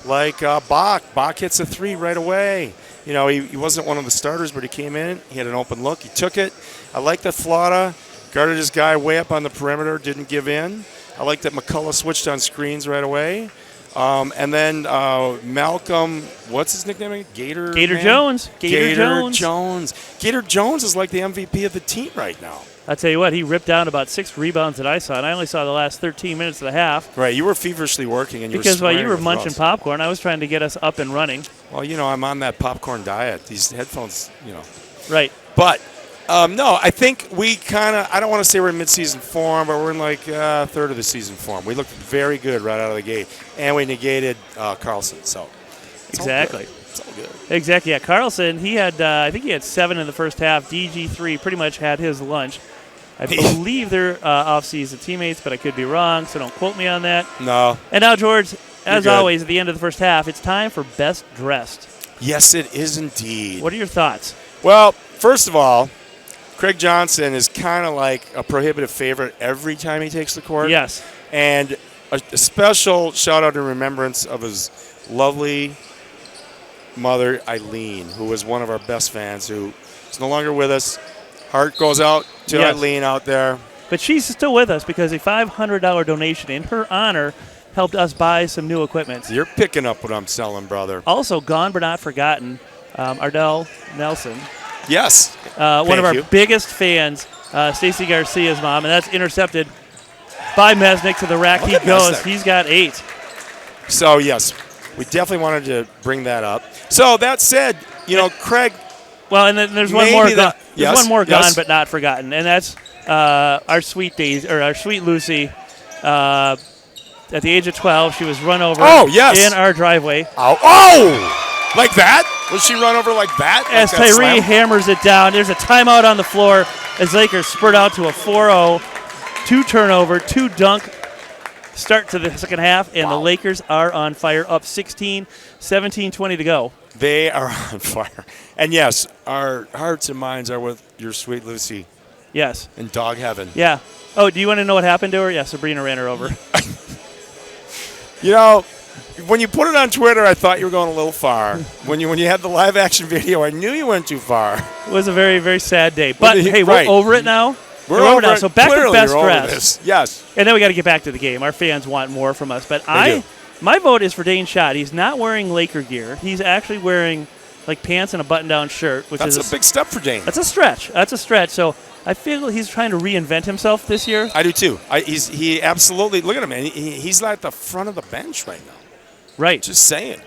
Like Bach. Bach hits a 3 right away. You know, he wasn't one of the starters, but he came in. He had an open look. He took it. I like that Flata guarded his guy way up on the perimeter, didn't give in. I like that McCullough switched on screens right away. And then Malcolm, what's his nickname again? Gator Jones. Gator Jones. Gator Jones is like the MVP of the team right now. I tell you what, he ripped down about 6 rebounds that I saw, and I only saw the last 13 minutes of the half. Right, you were feverishly working, and because while you were munching popcorn, I was trying to get us up and running. Well, you know, I'm on that popcorn diet. These headphones, you know. Right. But no, I think we kind of, I don't want to say we're in midseason form, but we're in like third of the season form. We looked very good right out of the gate, and we negated Carlson. So exactly. It's all good. Exactly. Yeah, Carlson. He had, I think he had 7 in the first half. DG3 pretty much had his lunch. I believe they're off-season teammates, but I could be wrong, so don't quote me on that. No. And now, George, as always, at the end of the first half, it's time for Best Dressed. Yes, it is indeed. What are your thoughts? Well, first of all, Craig Johnson is kind of like a prohibitive favorite every time he takes the court. Yes. And a special shout-out in remembrance of his lovely mother, Eileen, who was one of our best fans, who is no longer with us. Heart goes out to Eileen out there. But she's still with us because a $500 donation in her honor helped us buy some new equipment. You're picking up what I'm selling, brother. Also, gone but not forgotten, Ardell Nelson. Yes. One of our biggest fans, Stacy Garcia's mom, and that's intercepted by Mesnick to the rack. He goes. Mesnick. He's got 8. So, yes, we definitely wanted to bring that up. So, that said, you know, Craig. Well, and then there's one more. There's one more gone but not forgotten, and that's our sweet Lucy. At the age of 12, she was run over in our driveway. Oh! Like that? Was she run over like that? As Tyree hammers it down, there's a timeout on the floor as Lakers spurt out to a 4-0, 2 turnover, 2 dunk start to the second half, and the Lakers are on fire, up 16, 17-20 to go. They are on fire. And, yes, our hearts and minds are with your sweet Lucy. Yes. In dog heaven. Yeah. Oh, do you want to know what happened to her? Yeah, Sabrina ran her over. You know, when you put it on Twitter, I thought you were going a little far. When you had the live action video, I knew you went too far. It was a very, very sad day. But, hey, we're over it now. We're over it now. So back to Best Dress. Yes. And then we got to get back to the game. Our fans want more from us. But my vote is for Dane Schott. He's not wearing Laker gear. He's actually wearing, like, pants and a button-down shirt. That's a big step for Dane. That's a stretch. So I feel he's trying to reinvent himself this year. I do, too. He absolutely – look at him, man. He's at the front of the bench right now. Right. Just saying.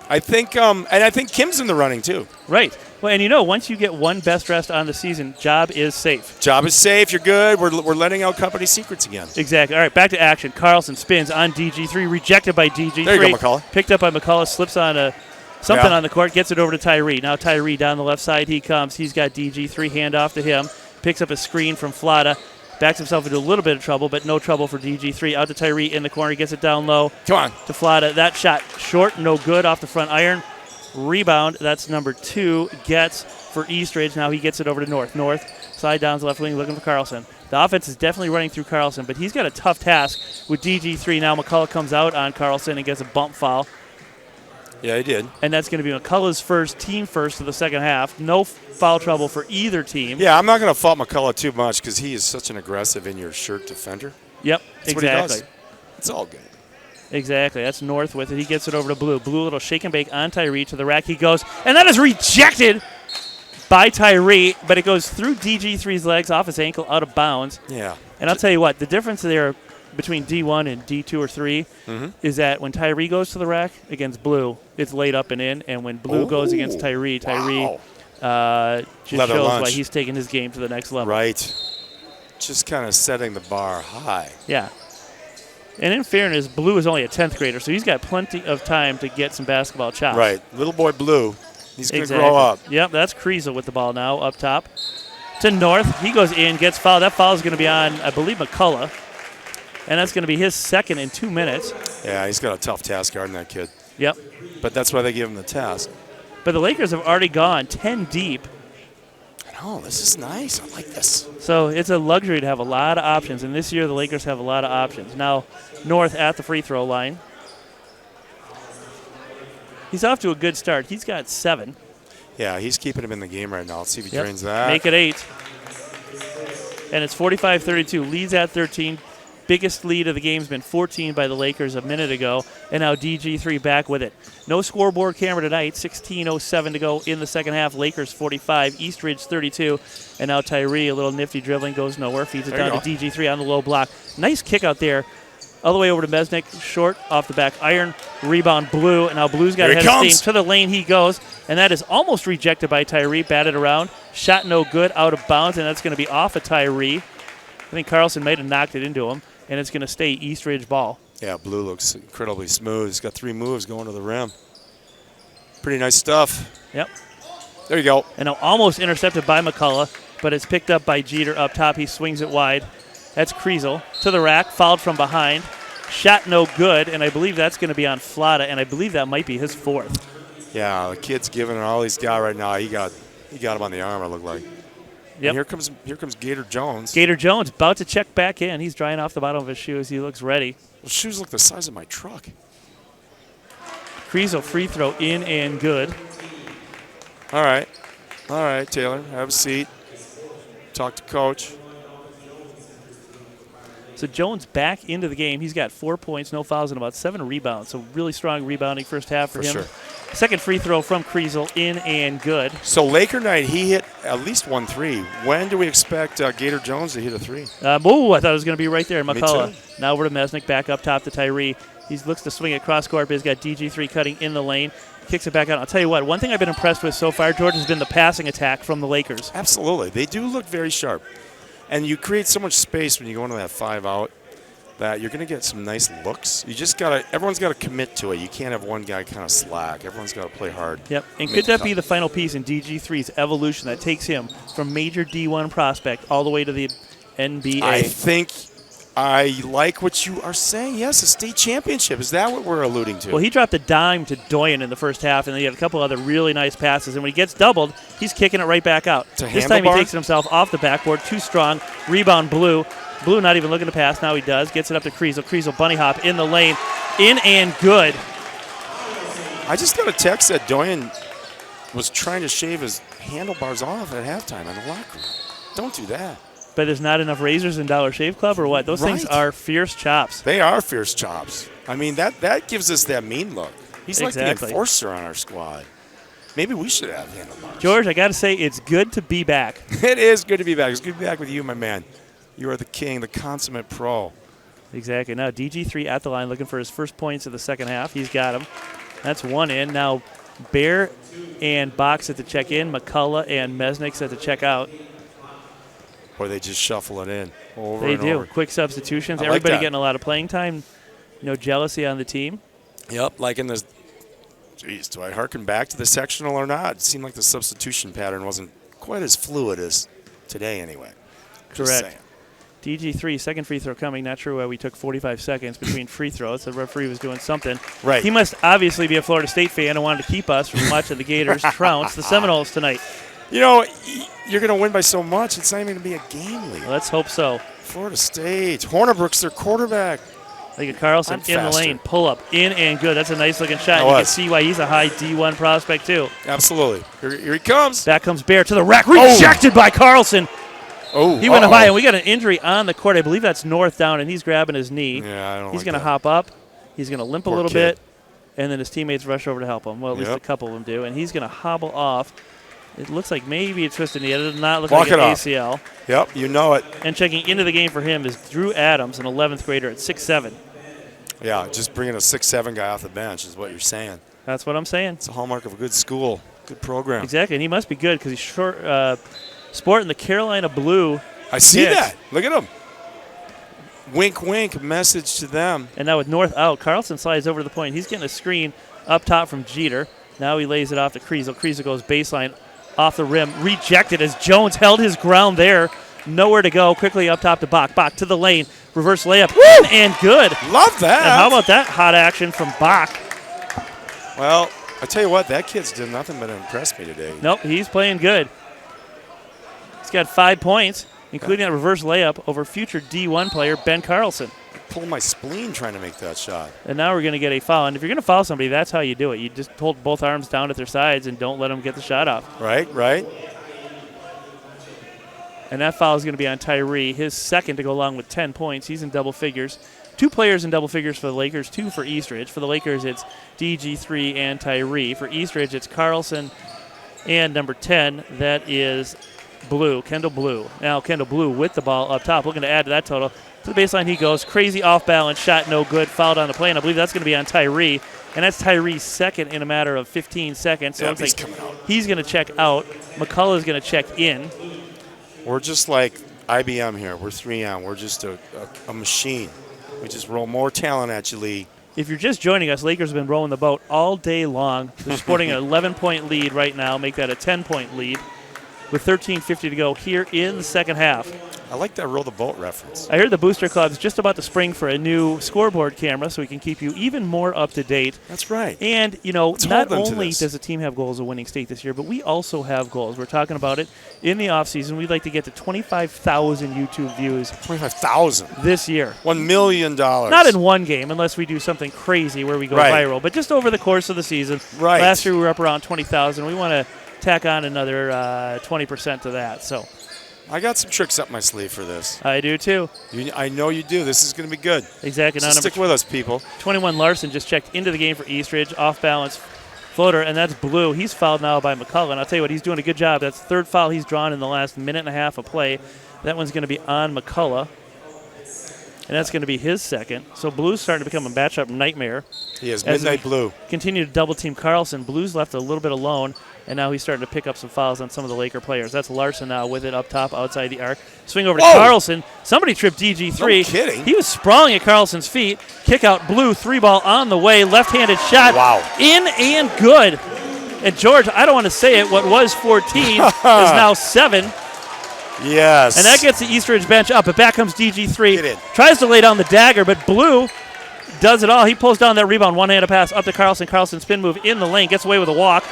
I think and I think Kim's in the running, too. Right. Well, and you know, once you get one Best Dressed on the season, job is safe. Job is safe. You're good. We're letting out company secrets again. Exactly. All right, back to action. Carlson spins on DG3, rejected by DG3. There you go, McCullough. Picked up by McCullough, slips on something on the court, gets it over to Tyree. Now Tyree down the left side he comes. He's got DG3, handoff to him. Picks up a screen from Flata. Backs himself into a little bit of trouble, but no trouble for DG3. Out to Tyree in the corner. Gets it down low. Come on. To Flata. That shot short, no good off the front iron. Rebound. That's number 2. Gets for Eastridge. Now he gets it over to North. North, side down to left wing, looking for Carlson. The offense is definitely running through Carlson, but he's got a tough task with DG3. Now McCullough comes out on Carlson and gets a bump foul. Yeah, he did. And that's going to be McCullough's team first of the second half. No foul trouble for either team. Yeah, I'm not going to fault McCullough too much because he is such an aggressive in-your-shirt defender. Yep, That's exactly. What he does. It's all good. Exactly. That's North with it. He gets it over to Blue. Blue, a little shake and bake on Tyree. To the rack he goes. And that is rejected by Tyree, but it goes through DG3's legs, off his ankle, out of bounds. Yeah. And I'll tell you what, the difference there between D1 and D2 or 3 is that when Tyree goes to the rack against Blue, it's laid up and in, and when Blue goes against Tyree just shows why he's taking his game to the next level. Right. just kind of setting the bar high. Yeah. And in fairness, Blue is only a 10th grader, so he's got plenty of time to get some basketball chops. Right. Little boy Blue. He's going to Exactly. grow up. Yep, that's Kriesel with the ball now up top. To North. He goes in, gets fouled. That foul is going to be on, I believe, McCullough. And that's going to be his second in 2 minutes. Yeah, he's got a tough task guarding that kid. Yep. But that's why they give him the task. But the Lakers have already gone 10 deep. Oh, this is nice. I like this. So it's a luxury to have a lot of options. And this year the Lakers have a lot of options. Now, North at the free throw line. He's off to a good start. He's got 7. Yeah, he's keeping him in the game right now. Let's see if he drains that. Make it 8. And it's 45-32. Leads at 13. Biggest lead of the game has been 14 by the Lakers a minute ago. And now DG3 back with it. No scoreboard camera tonight. 16:07 to go in the second half. Lakers 45, Eastridge 32. And now Tyree, a little nifty dribbling, goes nowhere. Feeds it down to DG3 on the low block. Nice kick out there. All the way over to Mesnick. Short off the back iron. Rebound Blue. And now Blue's got ahead of steam. To the lane he goes. And that is almost rejected by Tyree. Batted around. Shot no good. Out of bounds. And that's going to be off of Tyree. I think Carlson might have knocked it into him. And it's going to stay Eastridge ball. Yeah, Blue looks incredibly smooth. He's got 3 moves going to the rim. Pretty nice stuff. Yep. There you go. And now almost intercepted by McCullough, but it's picked up by Jeter up top. He swings it wide. That's Kriesel to the rack, fouled from behind. Shot no good, and I believe that's going to be on Flata, and I believe that might be his 4th. Yeah, the kid's giving it all he's got right now. He got him on the arm, it looked like. Yep. And here comes Gator Jones. Gator Jones about to check back in. He's drying off the bottom of his shoes. He looks ready. Those shoes look the size of my truck. Kriesel free throw in and good. All right, Taylor, have a seat. Talk to Coach. So Jones back into the game. He's got 4 points, no fouls, and about 7 rebounds. So really strong rebounding first half for him. Sure. Second free throw from Kriesel, in and good. So Laker night, he hit at least 1 3. When do we expect Gator Jones to hit a 3? I thought it was going to be right there in McCullough. Me too. Now over to Mesnick, back up top to Tyree. He looks to swing it cross court, but he's got DG3 cutting in the lane. Kicks it back out. I'll tell you what, one thing I've been impressed with so far, George, has been the passing attack from the Lakers. Absolutely. They do look very sharp. And you create so much space when you go into that 5 out that you're going to get some nice looks. You just got to, everyone's got to commit to it. You can't have one guy kind of slack. Everyone's got to play hard. Yep. And could that be the final piece in DG3's evolution that takes him from major D1 prospect all the way to the NBA? I think I like what you are saying. Yes, a state championship. Is that what we're alluding to? Well, he dropped a dime to Doyen in the first half, and then he had a couple other really nice passes. And when he gets doubled, he's kicking it right back out. This time he takes it himself off the backboard. Too strong. Rebound Blue. Blue not even looking to pass. Now he does. Gets it up to Kriesel. Kriesel bunny hop in the lane. In and good. I just got a text that Doyen was trying to shave his handlebars off at halftime in the locker room. Don't do that. But there's not enough razors in Dollar Shave Club or what? Those things are fierce chops. They are fierce chops. I mean, that gives us that mean look. He's like the enforcer on our squad. Maybe we should have handlebars. George, I got to say, it's good to be back. It is good to be back. It's good to be back with you, my man. You are the king, the consummate pro. Exactly. Now DG3 at the line looking for his first points of the second half. He's got them. That's one in. Now Bear and Box at the check in. McCullough and Mesnick at the check out. Boy, they just shuffle it in over and over. They do. Quick substitutions. I Everybody like that. getting a lot of playing time. No jealousy on the team. Yep, like in this. Geez, do I harken back to the sectional or not? It seemed like the substitution pattern wasn't quite as fluid as today anyway. Correct. DG3, second free throw coming. Not sure why we took 45 seconds between free throws. The referee was doing something. Right. He must obviously be a Florida State fan and wanted to keep us from watching the Gators trounce the Seminoles tonight. You know, you're going to win by so much, it's not even going to be a game lead. Let's hope so. Florida State. Hornibrook's their quarterback. Look at Carlson in the lane. Pull up. In and good. That's a nice looking shot. You can see why he's a high D1 prospect, too. Absolutely. Here he comes. Back comes Bear to the rack. Rejected by Carlson. Oh, he went high, and we got an injury on the court. I believe that's North down, and he's grabbing his knee. Yeah, I don't He's like going to that. hop up. He's going to limp a little kid. bit, and then his teammates rush over to help him. Well, at least a couple of them do, and he's going to hobble off. It looks like maybe a twisted knee. It does not look like an ACL. Yep, you know it. And checking into the game for him is Drew Adams, an 11th grader at 6'7". Yeah, just bringing a 6'7" guy off the bench is what you're saying. That's what I'm saying. It's a hallmark of a good school, good program. Exactly, and he must be good because he's sporting the Carolina blue I see that. Look at him. Wink, wink, message to them. And now with North out, Carlson slides over to the point. He's getting a screen up top from Jeter. Now he lays it off to Kriesel. Kriesel goes baseline off the rim. Rejected as Jones held his ground there. Nowhere to go. Quickly up top to Bach. Bach to the lane. Reverse layup. Woo! And good. Love that. And how about that hot action from Bach? Well, I tell you what, that kid's done nothing but impress me today. Nope, he's playing good. He's got 5 points, including a reverse layup over future D1 player Ben Carlson. Pulling my spleen trying to make that shot. And now we're going to get a foul. And if you're going to foul somebody, that's how you do it. You just hold both arms down at their sides and don't let them get the shot off. Right. And that foul is going to be on Tyree, his second to go along with 10 points. He's in double figures. 2 players in double figures for the Lakers, 2 for Eastridge. For the Lakers, it's DG3 and Tyree. For Eastridge, it's Carlson and number 10. That is Blue, Kendall Blue. Now Kendall Blue with the ball up top, looking to add to that total. To the baseline he goes. Crazy off-balance shot, no good. Fouled on the play, and I believe that's going to be on Tyree. And that's Tyree's second in a matter of 15 seconds. So he's coming out. He's going to check out. McCullough's going to check in. We're just like IBM here. We're 3M. We're just a machine. We just roll more talent at you, Lee. If you're just joining us, Lakers have been rolling the boat all day long. They're sporting an 11-point lead right now, make that a 10-point lead with 13:50 to go here in the second half. I like that roll the boat reference. I heard the Booster Club's just about to spring for a new scoreboard camera so we can keep you even more up to date. That's right. And, not only does the team have goals of winning state this year, but we also have goals. We're talking about it in the offseason. We'd like to get to 25,000 YouTube views. 25,000? This year. $1 million. Not in one game, unless we do something crazy where we go viral, but just over the course of the season. Right. Last year we were up around 20,000. We want to tack on another 20% to that. So I got some tricks up my sleeve for this. I do too. I know you do. This is going to be good. Exactly. So stick with us, people. 21 Larson just checked into the game for Eastridge, off balance floater, and that's Blue. He's fouled now by McCullough, and I'll tell you what, he's doing a good job. That's the third foul he's drawn in the last minute and a half of play. That one's going to be on McCullough, and that's going to be his second. So Blue's starting to become a matchup nightmare. He is midnight Blue. Continue to double team Carlson. Blue's left a little bit alone. And now he's starting to pick up some fouls on some of the Laker players. That's Larson now with it up top outside the arc. Swing over to Carlson. Somebody tripped DG3. No kidding. He was sprawling at Carlson's feet. Kick out Blue. 3-ball on the way. Left-handed shot. Wow. In and good. And George, I don't want to say it. What was 14 is now 7. Yes. And that gets the Eastridge bench up. But back comes DG3. Get in. Tries to lay down the dagger, but Blue does it all. He pulls down that rebound. One-handed pass up to Carlson. Carlson spin move in the lane. Gets away with a walk.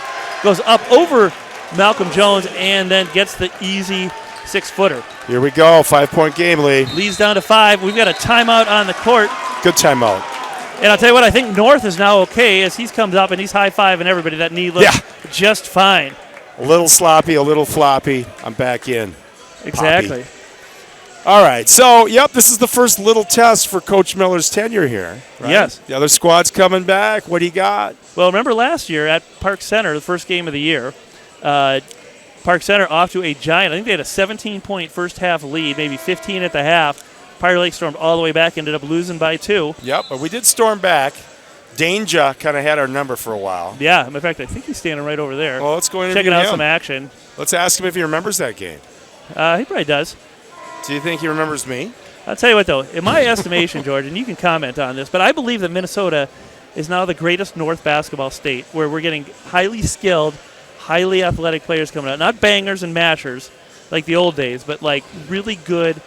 Goes up over Malcolm Jones and then gets the easy 6-footer. Here we go. 5-point game, Lee. Leads down to 5. We've got a timeout on the court. Good timeout. And I'll tell you what, I think North is now okay as he comes up and he's high-fiving everybody. That knee looks just fine. A little sloppy, a little floppy. I'm back in. Exactly. Poppy. All right. So, this is the first little test for Coach Miller's tenure here. Right? Yes. The other squad's coming back. What do you got? Well, remember last year at Park Center, the first game of the year, Park Center off to a giant. I think they had a 17-point first half lead, maybe 15 at the half. Pirate Lake stormed all the way back, ended up losing by 2. Yep, but we did storm back. Danger kind of had our number for a while. Yeah, in fact, I think he's standing right over there. Well, let's go in checking out some action. Let's ask him if he remembers that game. He probably does. Do you think he remembers me? I'll tell you what, though. In my estimation, George, and you can comment on this, but I believe that Minnesota is now the greatest North basketball state where we're getting highly skilled, highly athletic players coming out. Not bangers and mashers like the old days, but like really good,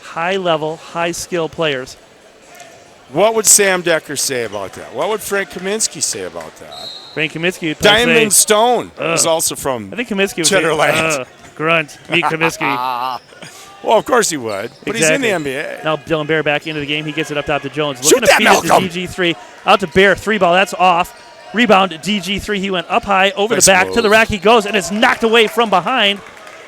high-level, high-skill players. What would Sam Decker say about that? What would Frank Kaminsky say about that? Frank Kaminsky would Diamond say, Stone is also from I think Kaminsky would Cheddarland. say, grunt, meet Kaminsky. Well, of course he would, but exactly. He's in the NBA. Now Dylan Bear back into the game. He gets it up top to Jones. Shoot Looking that, to feed Malcolm. it to DG3. Out to Bear. 3-ball. That's off. Rebound, DG3. He went up high, over nice the back, move. to the rack he goes, and it's knocked away from behind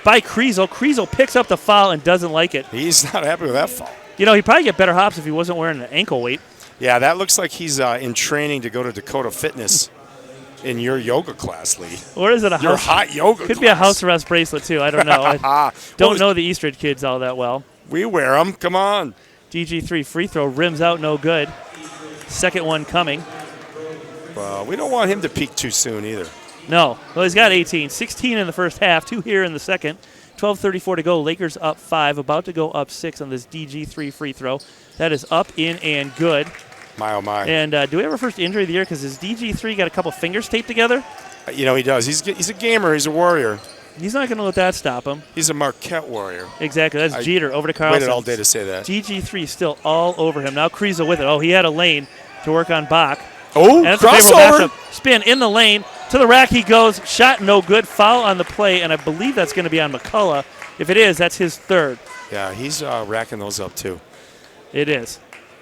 by Kriesel. Kriesel picks up the foul and doesn't like it. He's not happy with that foul. He'd probably get better hops if he wasn't wearing an ankle weight. Yeah, that looks like he's in training to go to Dakota Fitness in your yoga class, Lee. Or is it a your hot yoga Could class. be a house arrest bracelet, too. I don't know. I don't know the Eastridge kids all that well. We wear them. Come on. DG3 free throw rims out, no good. Second one coming. Well, we don't want him to peak too soon either. No. Well, he's got 18. 16 in the first half, 2 here in the second. 12:34 to go. Lakers up 5, about to go up 6 on this DG3 free throw. That is up, in, and good. My, oh, my. And do we have our first injury of the year? Because his DG3 got a couple fingers taped together. You know, he does. He's a gamer. He's a warrior. He's not going to let that stop him. He's a Marquette warrior. Exactly. That's Jeter over to Carlson. Waited all day to say that. DG3 still all over him. Now Kriesel with it. Oh, he had a lane to work on Bach. Oh, and that's crossover. Spin in the lane. To the rack he goes. Shot no good. Foul on the play, and I believe that's going to be on McCullough. If it is, that's his third. Yeah, he's racking those up too. It is.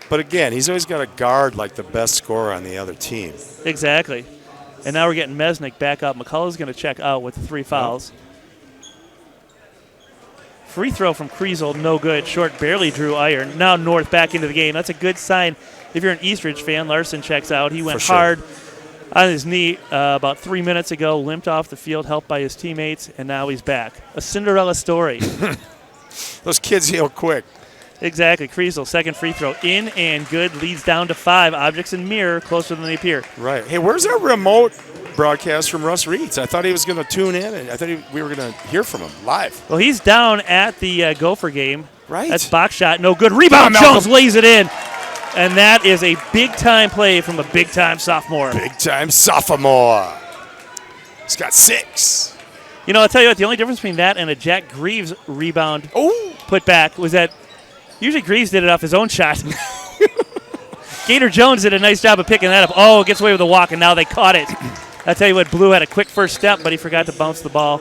But again, he's always got to guard like the best scorer on the other team. Exactly. And now we're getting Mesnick back up. McCullough's going to check out with the 3 fouls. Free throw from Kriesel, no good. Short barely drew iron. Now North back into the game. That's a good sign if you're an Eastridge fan. Larson checks out. He went hard on his knee about 3 minutes ago, limped off the field, helped by his teammates, and now he's back. A Cinderella story. Those kids heal quick. Exactly. Kriesel, second free throw, in and good. Leads down to 5. Objects in mirror, closer than they appear. Right. Hey, where's our remote broadcast from Russ Reeds? I thought he was going to tune in, and I thought we were going to hear from him live. Well, he's down at the Gopher game. Right. That's box shot. No good. Rebound. Jones lays it in. And that is a big-time play from a big-time sophomore. Big-time sophomore. He's got 6. You know, I'll tell you what, the only difference between that and a Jack Greaves rebound put back was that usually Greaves did it off his own shot. Gator Jones did a nice job of picking that up. Oh, gets away with a walk, and now they caught it. I'll tell you what, Blue had a quick first step, but he forgot to bounce the ball.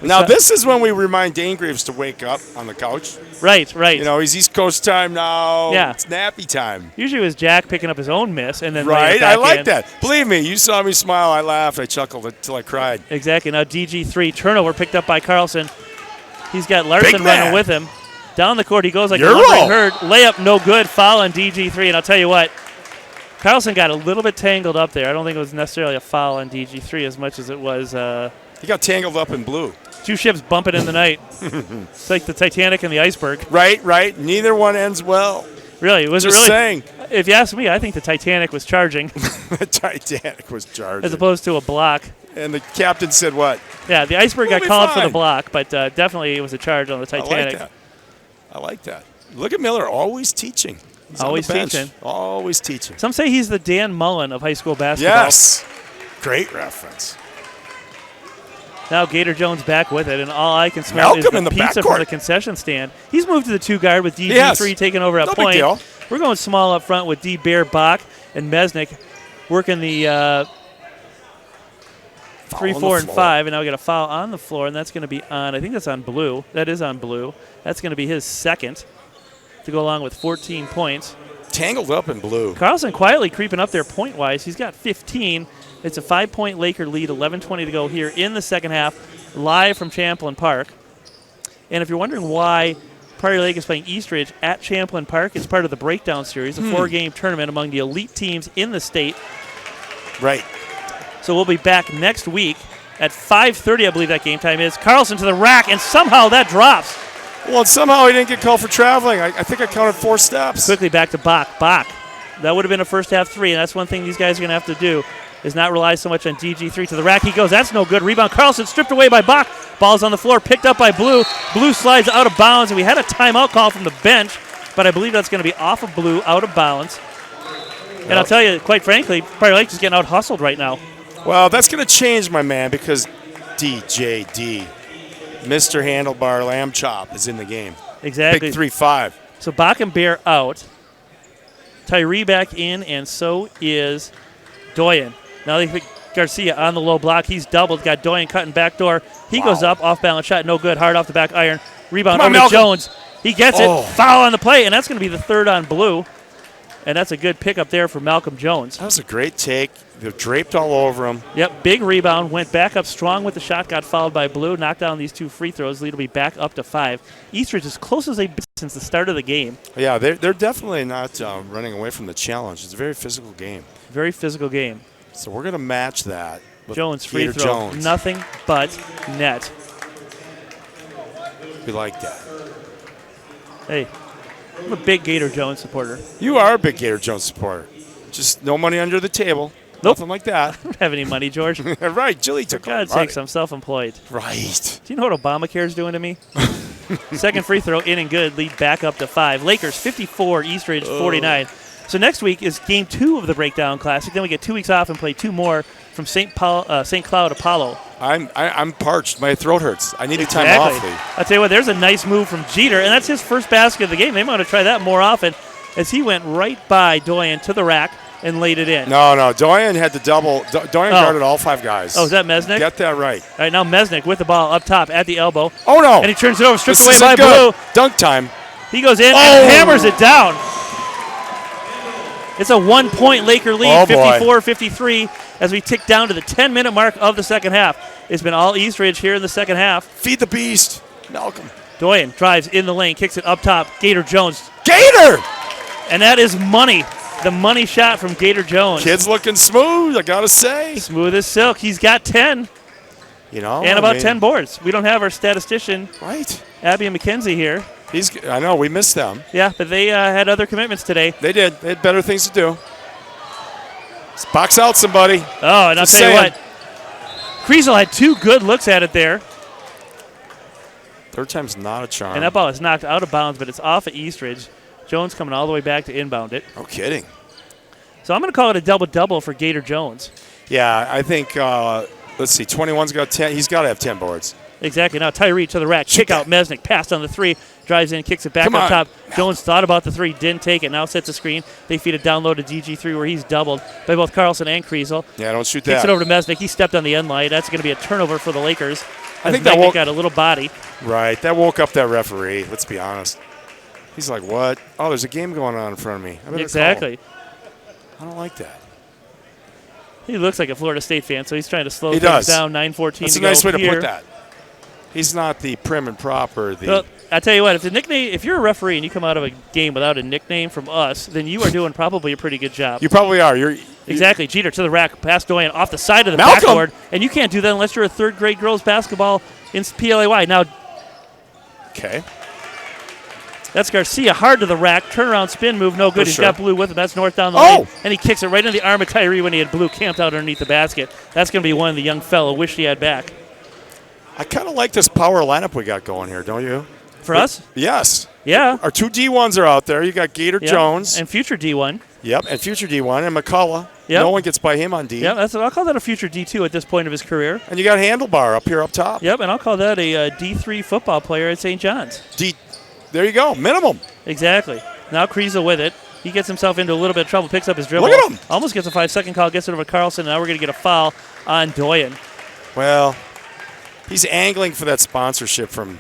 Now, this is when we remind Dane Greaves to wake up on the couch. Right, right. You know, he's East Coast time now. Yeah. It's nappy time. Usually it was Jack picking up his own miss and then right, I like that. Believe me, you saw me smile, I laughed, I chuckled until I cried. Exactly. Now DG3 turnover picked up by Carlson. He's got Larson running with him. Down the court he goes like a lumbering herd. Layup no good. Foul on DG3. And I'll tell you what, Carlson got a little bit tangled up there. I don't think it was necessarily a foul on DG3 as much as it was. He got tangled up in Blue. 2 ships bumping in the night. It's like the Titanic and the iceberg. Right, right. Neither one ends well. Really? Was Just it really? saying. If you ask me, I think the Titanic was charging. The Titanic was charging. As opposed to a block. And the captain said what? Yeah, the iceberg got called for the block, but definitely it was a charge on the Titanic. I like that. Look at Miller, always teaching. He's always teaching. Always teaching. Some say he's the Dan Mullen of high school basketball. Yes. Great reference. Now Gator Jones back with it, and all I can smell is the pizza from the concession stand. He's moved to the 2 guard with DG3 taking over at point. Big deal. We're going small up front with D. Bear, Bach, and Mesnick working the 3, 4, and 5, and now we got a foul on the floor, and that's going to be on, I think that's on Blue. That is on Blue. That's going to be his second to go along with 14 points. Tangled up in Blue. Carlson quietly creeping up there point-wise. He's got 15. It's a 5-point Laker lead, 11:20 to go here in the second half, live from Champlin Park. And if you're wondering why Prairie Lake is playing Eastridge at Champlin Park, it's part of the Breakdown Series, a 4-game tournament among the elite teams in the state. Right. So we'll be back next week at 5:30, I believe that game time is. Carlson to the rack, and somehow that drops. Well, and somehow he didn't get called for traveling. I think I counted 4 steps. Quickly back to Bach. Bach. That would have been a first half 3, and that's one thing these guys are going to have to do, is not rely so much on DG3. To the rack he goes. That's no good. Rebound. Carlson stripped away by Bach. Ball's on the floor. Picked up by Blue. Blue slides out of bounds, and we had a timeout call from the bench, but I believe that's going to be off of Blue, out of bounds. And I'll tell you, quite frankly, Prairie Lake is getting out-hustled right now. Well, that's going to change, my man, because DJD, Mr. Handlebar Lamb Chop, is in the game. Exactly. Big 3-5. So Bach and Bear out. Tyree back in, and so is Doyen. Now they pick Garcia on the low block. He's doubled. Got Doyen cutting backdoor. He goes up, off-balance shot, no good. Hard off the back iron. Rebound over to Jones. He gets it. Foul on the play, and that's going to be the third on Blue. And that's a good pickup there for Malcolm Jones. That was a great take. They're draped all over him. Yep, big rebound. Went back up strong with the shot. Got fouled by Blue. Knocked down these 2 free throws. Lead will be back up to 5. Eastridge as close as they've been since the start of the game. Yeah, they're definitely not running away from the challenge. It's a very physical game. Very physical game. So we're going to match that. Jones free throw. Nothing but net. We like that. Hey, I'm a big Gator Jones supporter. You are a big Gator Jones supporter. Just no money under the table. Nope. Nothing like that. I don't have any money, George. Right, Julie took For all the God's money. sakes, I'm self-employed. Right. Do you know what Obamacare is doing to me? Second free throw in and good. Lead back up to 5. Lakers 54, Eastridge 49. So next week is Game 2 of the Breakdown Classic. Then we get 2 weeks off and play 2 more from St. Cloud Apollo. I'm parched. My throat hurts. I need Exactly. the time off, Lee. I'll tell you what, there's a nice move from Jeter, and that's his first basket of the game. They might want to try that more often as he went right by Doyen to the rack and laid it in. No. Doyen had the double. Doyen guarded all 5 guys. Oh, is that Mesnick? Get that right. All right, now Mesnick with the ball up top at the elbow. Oh, no. And he turns it over, stripped This away by isn't good. Blue. Dunk time. He goes in and hammers it down. It's a 1-point Laker lead, 54-53, as we tick down to the 10-minute mark of the second half. It's been all Eastridge here in the second half. Feed the beast. Malcolm. Doyen drives in the lane, kicks it up top. Gator Jones. Gator! And that is money. The money shot from Gator Jones. Kid's looking smooth, I got to say. Smooth as silk. He's got 10. And about 10 boards. We don't have our statistician, Right. Abby and McKenzie, here. I know, we missed them. Yeah, but they had other commitments today. They did. They had better things to do. Let's box out somebody. Oh, and I'll tell you what. Kriesel had 2 good looks at it there. Third time's not a charm. And that ball is knocked out of bounds, but it's off at Eastridge. Jones coming all the way back to inbound it. No kidding. So I'm going to call it a double-double for Gator Jones. Yeah, I think, let's see, 21's got 10. He's got to have 10 boards. Exactly. Now Tyree to the rack. Kick out Mesnick. Passed on the 3. Drives in, kicks it back up top. Jones thought about the 3, didn't take it. Now sets a screen. They feed it down low to DG3 where he's doubled by both Carlson and Kriesel. Yeah, don't shoot that. Kicks it over to Mesnick. He stepped on the end line. That's going to be a turnover for the Lakers. I think that got a little body. Right. That woke up that referee. Let's be honest. He's like, what? Oh, there's a game going on in front of me. Exactly. I don't like that. He looks like a Florida State fan, so he's trying to slow things down. 9:14 That's to a nice go way to here. put that. He's not the prim and proper. Well, I tell you what, if you're a referee and you come out of a game without a nickname from us, then you are doing probably a pretty good job. You probably are. Exactly. Jeter to the rack, past Doyen off the side of the Malcolm. backboard, and you can't do that unless you're a third-grade girls basketball in PLAY. Now, okay. That's Garcia hard to the rack, turnaround spin move, no good. He's got Blue with him. That's North down the lane, and he kicks it right into the arm of Tyree when he had Blue camped out underneath the basket. That's going to be one the young fellow wished he had back. I kind of like this power lineup we got going here, don't you? For us? Yes. Yeah. Our 2 D1s are out there. You got Gator Jones. And future D1. Yep, and future D1, and McCullough. Yep. No one gets by him on D. Yeah, I'll call that a future D2 at this point of his career. And you got Handlebar up here up top. Yep, and I'll call that a D3 football player at St. John's. There you go, minimum. Exactly. Now Kriesel with it. He gets himself into a little bit of trouble, picks up his dribble. Look at him. Almost gets a 5-second call, gets it over to Carlson. Now we're going to get a foul on Doyen. Well, he's angling for that sponsorship from,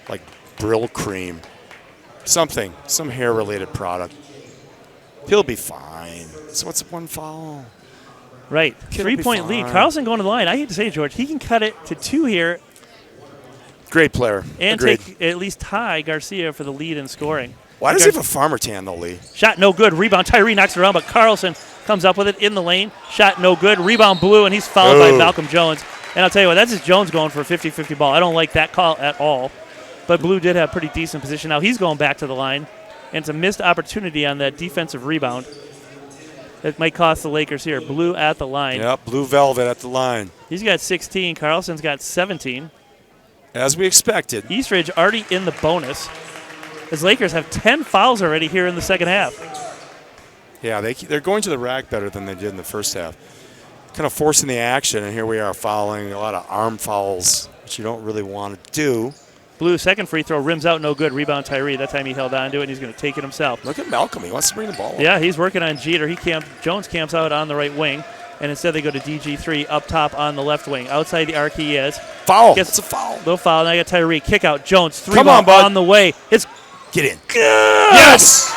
like, Brill Cream. Something, some hair-related product. He'll be fine. So what's 1 foul? Right. 3-point lead. Carlson going to the line. I hate to say it, George. He can cut it to 2 here. Great player. And Agreed. take at least tie Garcia for the lead in scoring. Why does he have a farmer tan, though, Lee? Shot no good. Rebound. Tyree knocks it around, but Carlson comes up with it in the lane. Shot no good. Rebound Blue, and he's fouled by Malcolm Jones. And I'll tell you what, that's just Jones going for a 50-50 ball. I don't like that call at all. But Blue did have pretty decent position. Now he's going back to the line. And it's a missed opportunity on that defensive rebound. It might cost the Lakers here. Blue at the line. Yep, Blue Velvet at the line. He's got 16. Carlson's got 17. As we expected. Eastridge already in the bonus. As Lakers have 10 fouls already here in the second half. Yeah, they're going to the rack better than they did in the first half. Kind of forcing the action, and here we are fouling. A lot of arm fouls, which you don't really want to do. Blue, second free throw, rims out, no good. Rebound Tyree. That time he held on to it, and he's going to take it himself. Look at Malcolm. He wants to bring the ball up. Yeah, he's working on Jeter. Jones camps out on the right wing, and instead they go to DG3 up top on the left wing. Outside the arc he is. Foul. It's a foul. Little foul. Now I got Tyree. Kick out. Jones. 3 Come on, bud. on the way. It's get in. Good. Yes.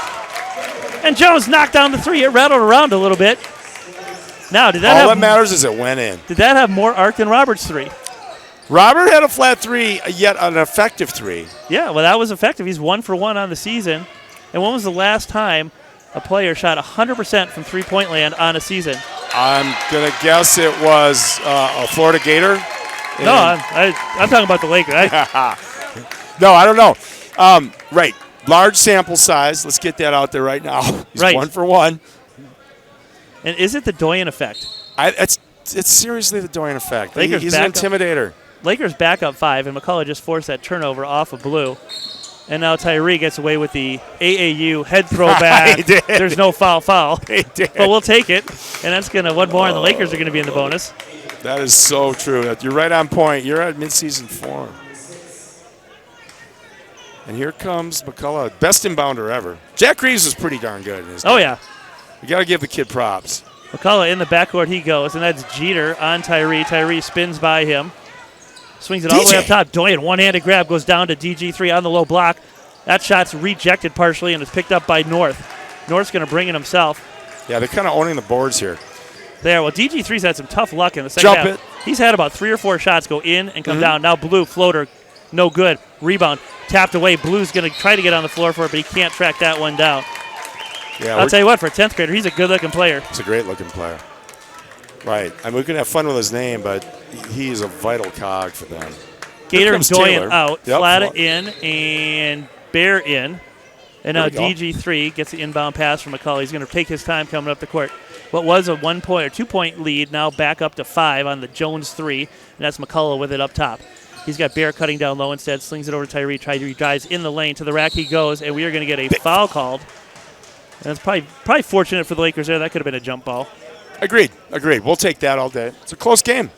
And Jones knocked down the 3. It rattled around a little bit. Now, did that all have that matters is it went in. Did that have more arc than Robert's 3? Robert had a flat 3, yet an effective 3. Yeah, well, that was effective. He's 1 for 1 on the season. And when was the last time a player shot 100% from three-point land on a season? I'm going to guess it was a Florida Gator. No, I'm talking about the Lakers. No, I don't know. Right. Large sample size. Let's get that out there right now. He's right. 1 for 1. And is it the Doyen effect? It's seriously the Doyen effect. Lakers He's an intimidator. Lakers back up 5, and McCullough just forced that turnover off of Blue. And now Tyree gets away with the AAU head throwback. He did. There's no foul. He did. But we'll take it. And that's going to one more, and the Lakers are going to be in the bonus. That is so true. You're right on point. You're at midseason form. And here comes McCullough, best inbounder ever. Jack Reeves is pretty darn good in his game. Yeah. You got to give the kid props. McCullough in the backcourt he goes, and that's Jeter on Tyree. Tyree spins by him. Swings it all the way up top. Doyen, one-handed grab, goes down to DG3 on the low block. That shot's rejected partially, and it's picked up by North. North's going to bring it himself. Yeah, they're kind of owning the boards here. There, well, DG3's had some tough luck in the second half. He's had about 3 or 4 shots go in and come down. Now Blue, floater, no good. Rebound, tapped away. Blue's going to try to get on the floor for it, but he can't track that one down. Yeah, I'll tell you what, for a 10th grader, he's a good-looking player. He's a great-looking player. Right. I mean, we can have fun with his name, but he's a vital cog for them. Gator and Doyen out. Yep. Flata in and Bear in. And now DG3 gets the inbound pass from McCullough. He's going to take his time coming up the court. What was a 1-point or 2-point lead now back up to 5 on the Jones 3. And that's McCullough with it up top. He's got Bear cutting down low instead, slings it over to Tyree. Tyree drives in the lane. To the rack he goes, and we are going to get a foul called. And it's probably fortunate for the Lakers there. That could have been a jump ball. Agreed. We'll take that all day. It's a close game.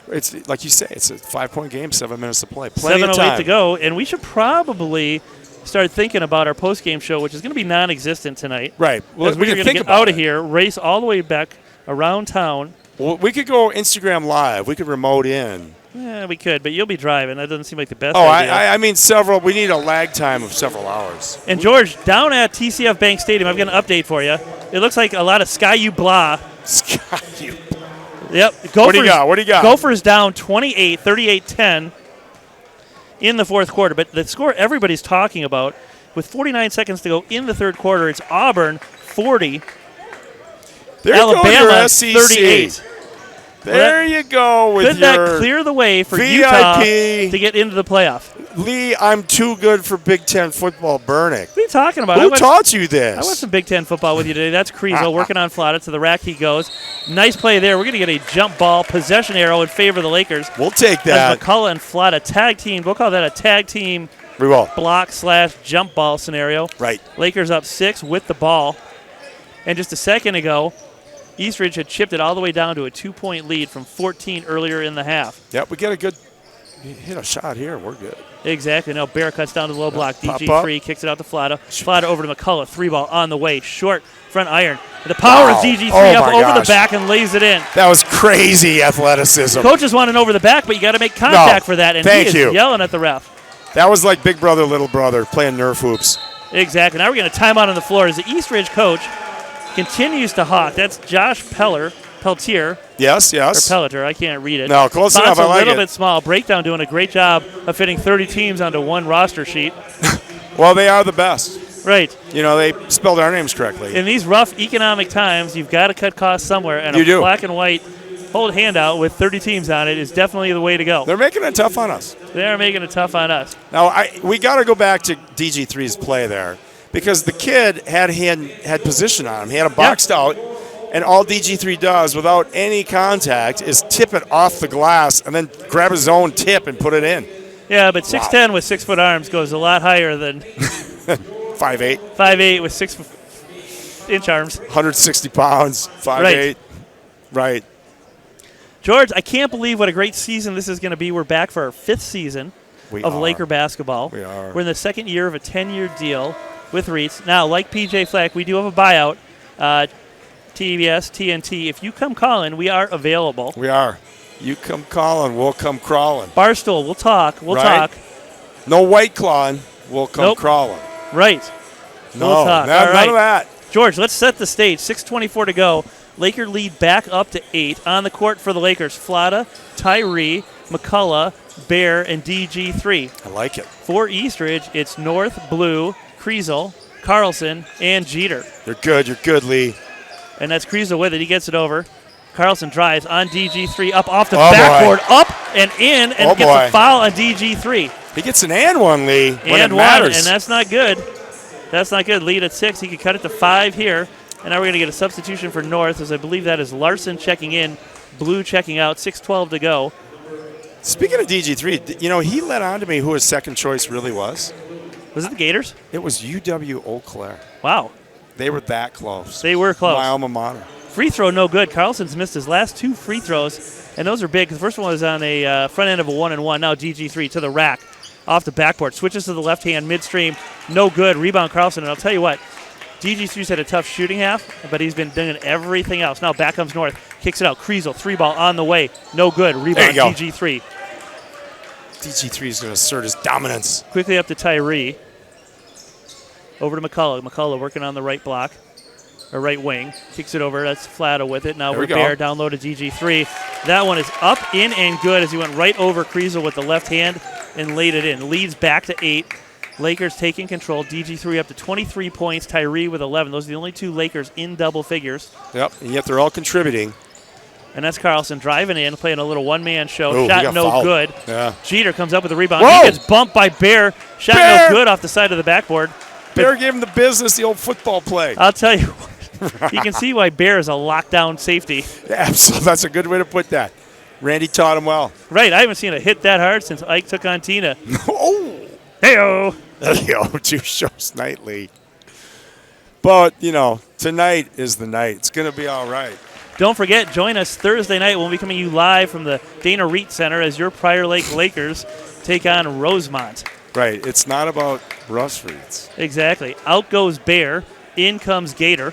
It's like you say, it's a 5-point game, 7 minutes to play. Plenty of time 7:08 to go, and we should probably start thinking about our post-game show, which is going to be non-existent tonight. Right. Well, we're going to get out of here, race all the way back around town. Well, we could go Instagram Live. We could remote in. Yeah, we could, but you'll be driving. That doesn't seem like the best idea. I mean several. We need a lag time of several hours. And, George, down at TCF Bank Stadium, I've got an update for you. It looks like a lot of Sky U Blah. Sky U. Yep. What do you got? Gophers down 28, 38-10 in the fourth quarter. But the score everybody's talking about, with 49 seconds to go in the third quarter, it's Auburn 40, Alabama 38. There you go with could your that clear the way for VIP. Utah to get into the playoff? Lee, I'm too good for Big Ten football, Burnick. What are you talking about? Who taught you this? I went some Big Ten football with you today. That's Kriesel working on Flata. To the rack he goes. Nice play there. We're going to get a jump ball possession arrow in favor of the Lakers. We'll take that. As McCullough and Flata tag team. We'll call that a tag team block/jump ball scenario. Right. Lakers up 6 with the ball. And just a second ago, Eastridge had chipped it all the way down to a 2-point lead from 14 earlier in the half. Yep, we get a good hit a shot here. We're good. Exactly. Now Bear cuts down to the low block. DG3 kicks it out to Flata. Flata over to McCullough. 3-ball on the way. Short front iron. The power of DG3 up over the back and lays it in. That was crazy athleticism. Coaches want an over the back, but you got to make contact for that. And he is yelling at the ref. That was like big brother, little brother playing Nerf hoops. Exactly. Now we're going to time out on the floor as the Eastridge coach continues to hawk. That's Josh Peltier. Yes. Or Pelleter. I can't read it. No, close enough. I like it. A little bit small. Breakdown doing a great job of fitting 30 teams onto one roster sheet. Well, they are the best. Right. You know, they spelled our names correctly. In these rough economic times, you've got to cut costs somewhere. And a black and white hold handout with 30 teams on it is definitely the way to go. They're making it tough on us. They're making it tough on us. Now, we got to go back to DG3's play there because the kid had position on him. He had him boxed out, and all DG3 does without any contact is tip it off the glass and then grab his own tip and put it in. Yeah, but 6'10" with 6-foot arms goes a lot higher than 5'8". 5'8" with 6-inch arms. 160 pounds, 5'8". Right. George, I can't believe what a great season this is going to be. We're back for our 5th season of Laker basketball. We are. We're in the 2nd year of a 10-year deal with Reitz. Now, like PJ Fleck, we do have a buyout. TBS, TNT, if you come calling, we are available. We are. You come calling, we'll come crawling. Barstool, we'll talk. We'll talk. No white clawing, we'll come crawling. Right. No, we'll talk. none of that. George, let's set the stage. 6:24 to go. Laker lead back up to 8. On the court for the Lakers, Flata, Tyree, McCullough, Bear, and DG3. I like it. For Eastridge, it's North, Blue, Kriesel, Carlson, and Jeter. You're good, Lee. And that's Kriesel with it. He gets it over. Carlson drives on DG3, up off the backboard, up and in, and gets a foul on DG3. He gets an and one, Lee, when it and matters. And that's not good. That's not good. Lead at 6. He could cut it to 5 here. And now we're going to get a substitution for North, as I believe that is Larson checking in, Blue checking out, 6:12 to go. Speaking of DG3, he let on to me who his second choice really was. Was it the Gators? It was UW Eau Claire. Wow. They were that close. They were close. My alma mater. Free throw no good. Carlson's missed his last 2 free throws, and those are big. The first one was on a front end of a 1-and-1. Now DG3 to the rack, off the backboard, switches to the left hand midstream, no good. Rebound Carlson, and I'll tell you what, DG3's had a tough shooting half, but he's been doing everything else. Now back comes North, kicks it out. Kriesel, 3-ball on the way, no good. Rebound DG3. DG3 is going to assert his dominance. Quickly up to Tyree. Over to McCullough. McCullough working on the right block, or right wing. Kicks it over. That's Flatta with it. Now Bear down low to DG3. That one is up, in, and good as he went right over Kriesel with the left hand and laid it in. Leads back to 8. Lakers taking control. DG3 up to 23 points. Tyree with 11. Those are the only 2 Lakers in double figures. Yep, and yet they're all contributing. And that's Carlson driving in, playing a little one-man show. Ooh, Shot no fouled. good. Yeah. Jeter comes up with a rebound. Whoa! He gets bumped by Bear. Shot Bear! no good off the side of the backboard. Bear gave him the business, the old football play. I'll tell you, you can see why Bear is a lockdown safety. Yeah, absolutely. That's a good way to put that. Randy taught him well. Right, I haven't seen a hit that hard since Ike took on Tina. Oh! Hey-o! Yo, 2 shows nightly. But, tonight is the night. It's going to be all right. Don't forget, join us Thursday night. We'll be coming to you live from the Dana Reed Center as your Prior Lake Lakers take on Rosemont. Right. It's not about Russ Reeds. Exactly. Out goes Bear. In comes Gator.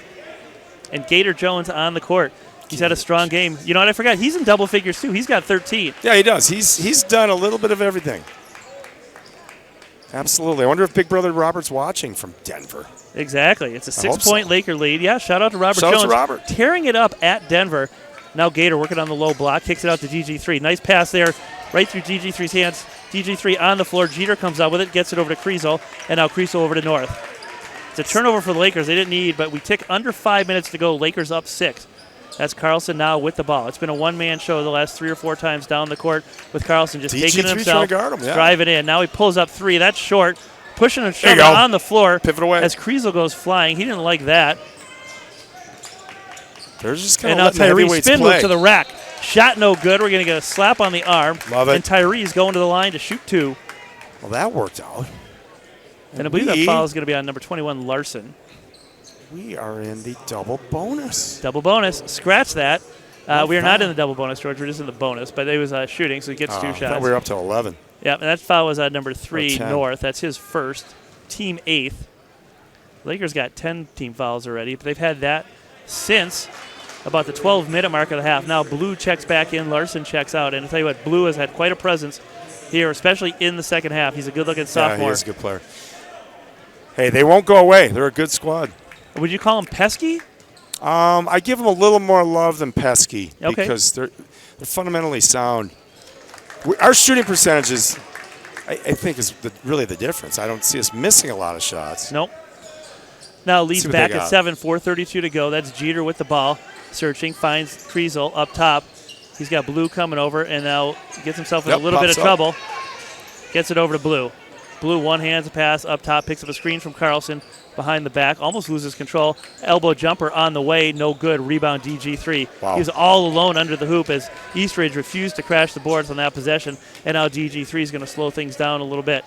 And Gator Jones on the court. He's had a strong game. You know what I forgot? He's in double figures, too. He's got 13. Yeah, he does. He's done a little bit of everything. Absolutely. I wonder if Big Brother Robert's watching from Denver. Exactly. It's a 6-point Laker lead. Yeah, shout out to Robert Jones. Shout out to Robert. Tearing it up at Denver. Now Gator working on the low block. Kicks it out to DG3. Nice pass there right through DG3's hands. DG3 on the floor. Jeter comes out with it. Gets it over to Kriesel. And now Kriesel over to North. It's a turnover for the Lakers. They didn't need, but we tick under 5 minutes to go. Lakers up 6. That's Carlson now with the ball. It's been a one-man show the last 3 or 4 times down the court with Carlson just taking it himself, driving in. Now he pulls up 3. That's short. Pushing and shoving on the floor. Pivot away. As Kriesel goes flying. He didn't like that. They're just kind and of now Tyree spin move to the rack. Shot no good. We're going to get a slap on the arm. Love it. And Tyree's going to the line to shoot 2. Well, that worked out. And I believe that foul is going to be on number 21, Larson. We are in the double bonus. Double bonus. Scratch that. We are not in the double bonus, George. We're just in the bonus. But it was shooting, so he gets 2 shots. I thought we were up to 11. Yeah, and that foul was on number 3, North. That's his first. Team 8th. Lakers got 10 team fouls already, but they've had that since about the 12-minute mark of the half. Now Blue checks back in. Larson checks out. And I'll tell you what, Blue has had quite a presence here, especially in the second half. He's a good-looking sophomore. Yeah, he is a good player. Hey, they won't go away. They're a good squad. Would you call them pesky? I give them a little more love than pesky because they're fundamentally sound. Our shooting percentages, I think, is really the difference. I don't see us missing a lot of shots. Nope. Now leads back at 7, 4:32 to go. That's Jeter with the ball, searching, finds Kriesel up top. He's got Blue coming over, and now gets himself in a little bit of trouble. Gets it over to Blue. Blue one-hands a pass up top, picks up a screen from Carlson behind the back, almost loses control. Elbow jumper on the way, no good. Rebound DG3. Wow. He was all alone under the hoop as Eastridge refused to crash the boards on that possession, and now DG3 is going to slow things down a little bit.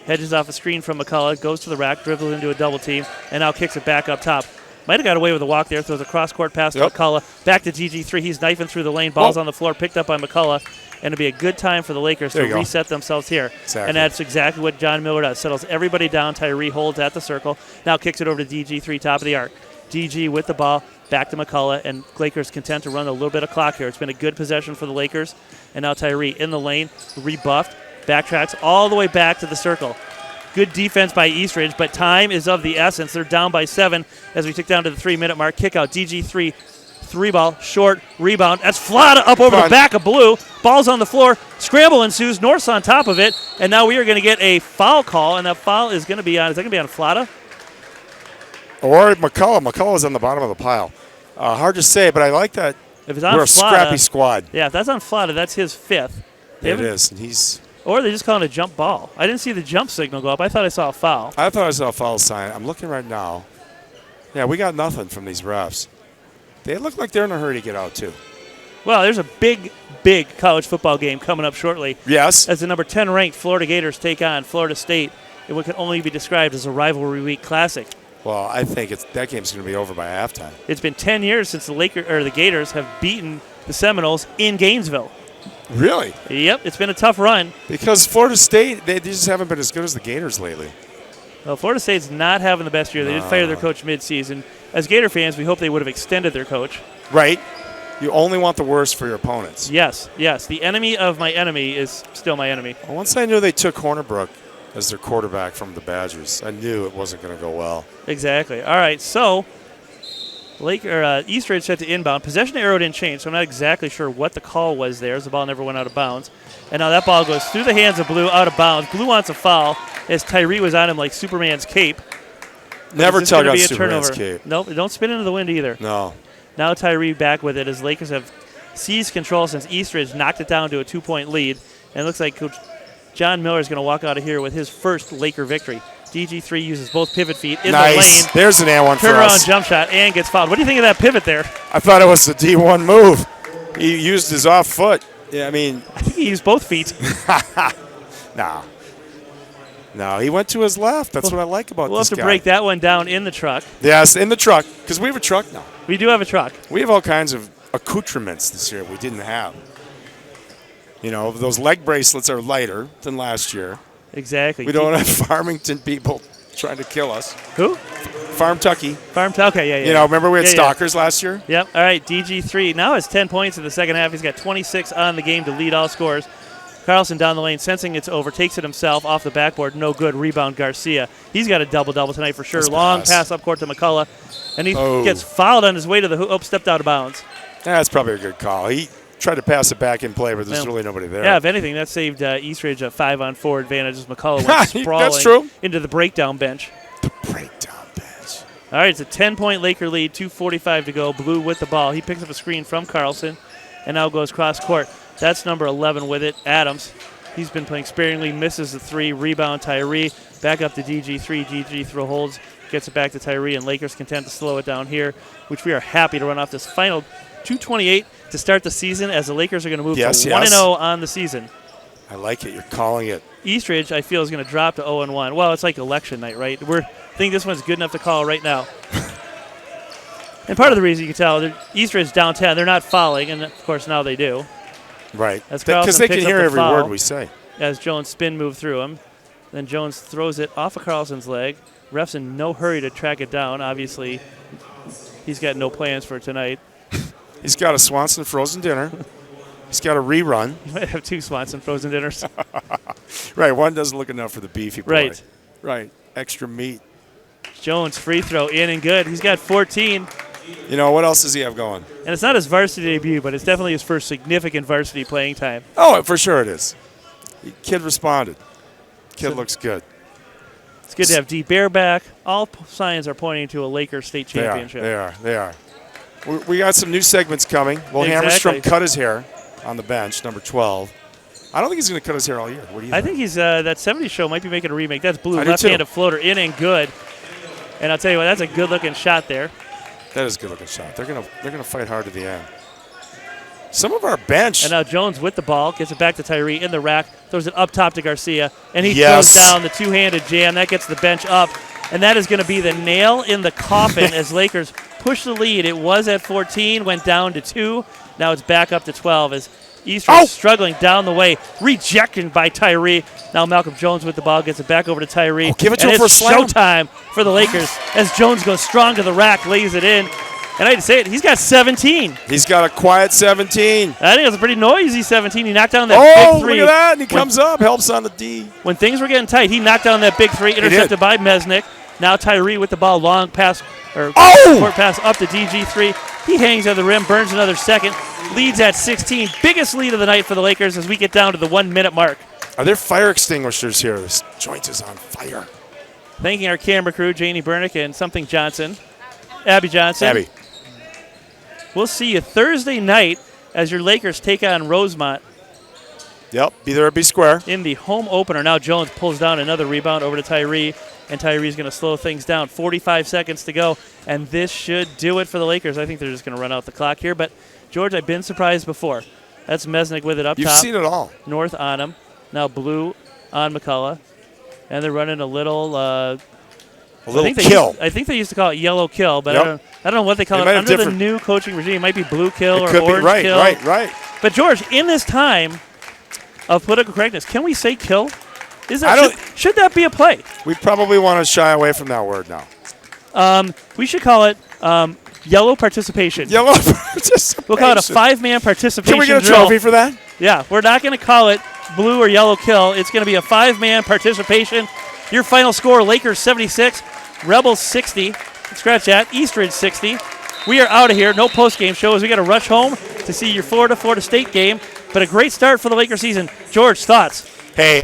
Hedges off a screen from McCullough, goes to the rack, dribbles into a double team, and now kicks it back up top. Might have got away with a walk there, throws a cross-court pass to McCullough. Back to DG3. He's knifing through the lane. Ball's on the floor, picked up by McCullough. And it'll be a good time for the Lakers to reset themselves here. Exactly. And that's exactly what John Miller does. Settles everybody down. Tyree holds at the circle. Now kicks it over to DG3, top of the arc. DG with the ball, back to McCullough, and Lakers content to run a little bit of clock here. It's been a good possession for the Lakers. And now Tyree in the lane, rebuffed, backtracks all the way back to the circle. Good defense by Eastridge, but time is of the essence. They're down by 7 as we tick down to the 3-minute mark. Kick out, DG3, 3-ball, short, rebound. That's Flatta up over the back of Blue. Ball's on the floor. Scramble ensues. North's on top of it. And now we are going to get a foul call, and that foul is going to be on, is that going to be on Flatta? Or McCullough. McCullough's on the bottom of the pile. Hard to say, but I like that. If it's on We're a Flatta, scrappy squad. Yeah, if that's on Flatta, that's his 5th. It is, and he's... Or they just call it a jump ball. I didn't see the jump signal go up. I thought I saw a foul. I thought I saw a foul sign. I'm looking right now. Yeah, we got nothing from these refs. They look like they're in a hurry to get out, too. Well, there's a big college football game coming up shortly. Yes. As the number 10 ranked Florida Gators take on Florida State in what can only be described as a rivalry week classic. Well, I think that game's going to be over by halftime. It's been 10 years since the Gators have beaten the Seminoles in Gainesville. Really? Yep, it's been a tough run. Because Florida State, they just haven't been as good as the Gators lately. Well, Florida State's not having the best year. They did fire their coach midseason. As Gator fans, we hope they would have extended their coach. Right. You only want the worst for your opponents. Yes. The enemy of my enemy is still my enemy. Well, once I knew they took Hornibrook as their quarterback from the Badgers, I knew it wasn't going to go well. Exactly. All right, so East Ridge set to inbound. Possession arrow didn't change, so I'm not exactly sure what the call was there, as the ball never went out of bounds. And now that ball goes through the hands of Blue, out of bounds. Blue wants a foul, as Tyree was on him like Superman's cape. Never tug on Superman's cape. Nope, don't spin into the wind either. No. Now Tyree back with it, as Lakers have seized control since East Ridge knocked it down to a 2-point lead. And it looks like Coach John Miller is going to walk out of here with his first Laker victory. DG3 uses both pivot feet in the lane. There's an and one for us. Turnaround jump shot and gets fouled. What do you think of that pivot there? I thought it was the D1 move. He used his off foot. Yeah, I think he used both feet. No, he went to his left. That's what I like about this guy. We'll have to break that one down in the truck. Yes, in the truck, because we have a truck now. We do have a truck. We have all kinds of accoutrements this year we didn't have. You know, those leg bracelets are lighter than last year. Exactly. We don't have Farmington people trying to kill us. Who? Farm-tucky. Okay, yeah. You know, remember we had stalkers last year? Yep. All right, DG3 now has 10 points in the second half. He's got 26 on the game to lead all scores. Carlson down the lane, sensing it's over, takes it himself off the backboard. No good. Rebound, Garcia. He's got a double-double tonight for sure. Long pass up court to McCullough. And he gets fouled on his way to the hoop. Stepped out of bounds. That's probably a good call. He tried to pass it back in play, but there's really nobody there. Yeah, if anything, that saved East Ridge a 5-on-4 advantage as McCullough went sprawling That's true. into the breakdown bench. The breakdown bench. All right, it's a 10-point Laker lead, 2:45 to go. Blue with the ball. He picks up a screen from Carlson and now goes cross court. That's number 11 with it, Adams. He's been playing sparingly, misses the three. Rebound, Tyree. Back up to DG3. DG throw holds, gets it back to Tyree, and Lakers content to slow it down here, which we are happy to run off this final 2:28 to start the season, as the Lakers are going to move to 1-0 on the season. I like it. You're calling it. Eastridge, I feel, is going to drop to 0-1. Well, it's like election night, right? I think this one's good enough to call right now. And part of the reason you can tell, Eastridge down 10. They're not fouling, and, of course, now they do. Right. Because they can hear every word we say. As Jones spin move through him. Then Jones throws it off of Carlson's leg. Ref's in no hurry to track it down. Obviously, he's got no plans for tonight. He's got a Swanson frozen dinner. He's got a rerun. He might have two Swanson frozen dinners. Right, one doesn't look enough for the beefy boy. Right. Extra meat. Jones free throw in and good. He's got 14. You know, what else does he have going? And it's not his varsity debut, but it's definitely his first significant varsity playing time. Oh, for sure it is. Kid responded. Kid looks good. It's good to have D. Bear back. All signs are pointing to a Lakers state championship. They are. We got some new segments coming. Will Hammerstrom cut his hair on the bench, number 12? I don't think he's going to cut his hair all year. What do you think? I think he's that 70s show might be making a remake. That's Blue, left-handed floater in and good. And I'll tell you what, that's a good-looking shot there. That is a good-looking shot. They're gonna fight hard to the end. Some of our bench. And now Jones with the ball, gets it back to Tyree in the rack, throws it up top to Garcia, and he throws down the two-handed jam. That gets the bench up, and that is going to be the nail in the coffin as Lakers push the lead. It was at 14, went down to 2. Now it's back up to 12 as Eastern struggling down the way, rejected by Tyree. Now Malcolm Jones with the ball, gets it back over to Tyree. Give it to him for a slam. Showtime for the Lakers as Jones goes strong to the rack, lays it in. And I hate to say it, he's got 17. He's got a quiet 17. I think it's a pretty noisy 17. He knocked down that big three. Look at that. And he comes up, helps on the D. When things were getting tight, he knocked down that big three, intercepted by Mesnick. Now Tyree with the ball, long pass, or court pass up to DG3. He hangs on the rim, burns another second, leads at 16. Biggest lead of the night for the Lakers as we get down to the 1-minute mark. Are there fire extinguishers here? This joint is on fire. Thanking our camera crew, Janie Bernick and something Johnson. Abby Johnson. Abby. We'll see you Thursday night as your Lakers take on Rosemont. Yep, be there or be square. In the home opener. Now Jones pulls down another rebound over to Tyree. and Tyree's going to slow things down. 45 seconds to go, and this should do it for the Lakers. I think they're just going to run out the clock here. But, George, I've been surprised before. That's Mesnick with it up top. You've seen it all. North on him. Now blue on McCullough. And they're running a little kill. I think they used to call it yellow kill, but I don't know what they call it. Under the new coaching regime, it might be blue kill or orange kill. Right. But, George, in this time of political correctness, can we say kill? Should that be a play? We probably want to shy away from that word now. We should call it yellow participation. Yellow participation. We'll call it a 5-man participation Can we get a drill. trophy for that? Yeah, we're not going to call it blue or yellow kill. It's going to be a 5-man participation. Your final score, Lakers 76, Rebels 60. Scratch that. Eastridge 60. We are out of here. No post-game show as we got to rush home to see your Florida State game. But a great start for the Lakers season. George, thoughts? Hey.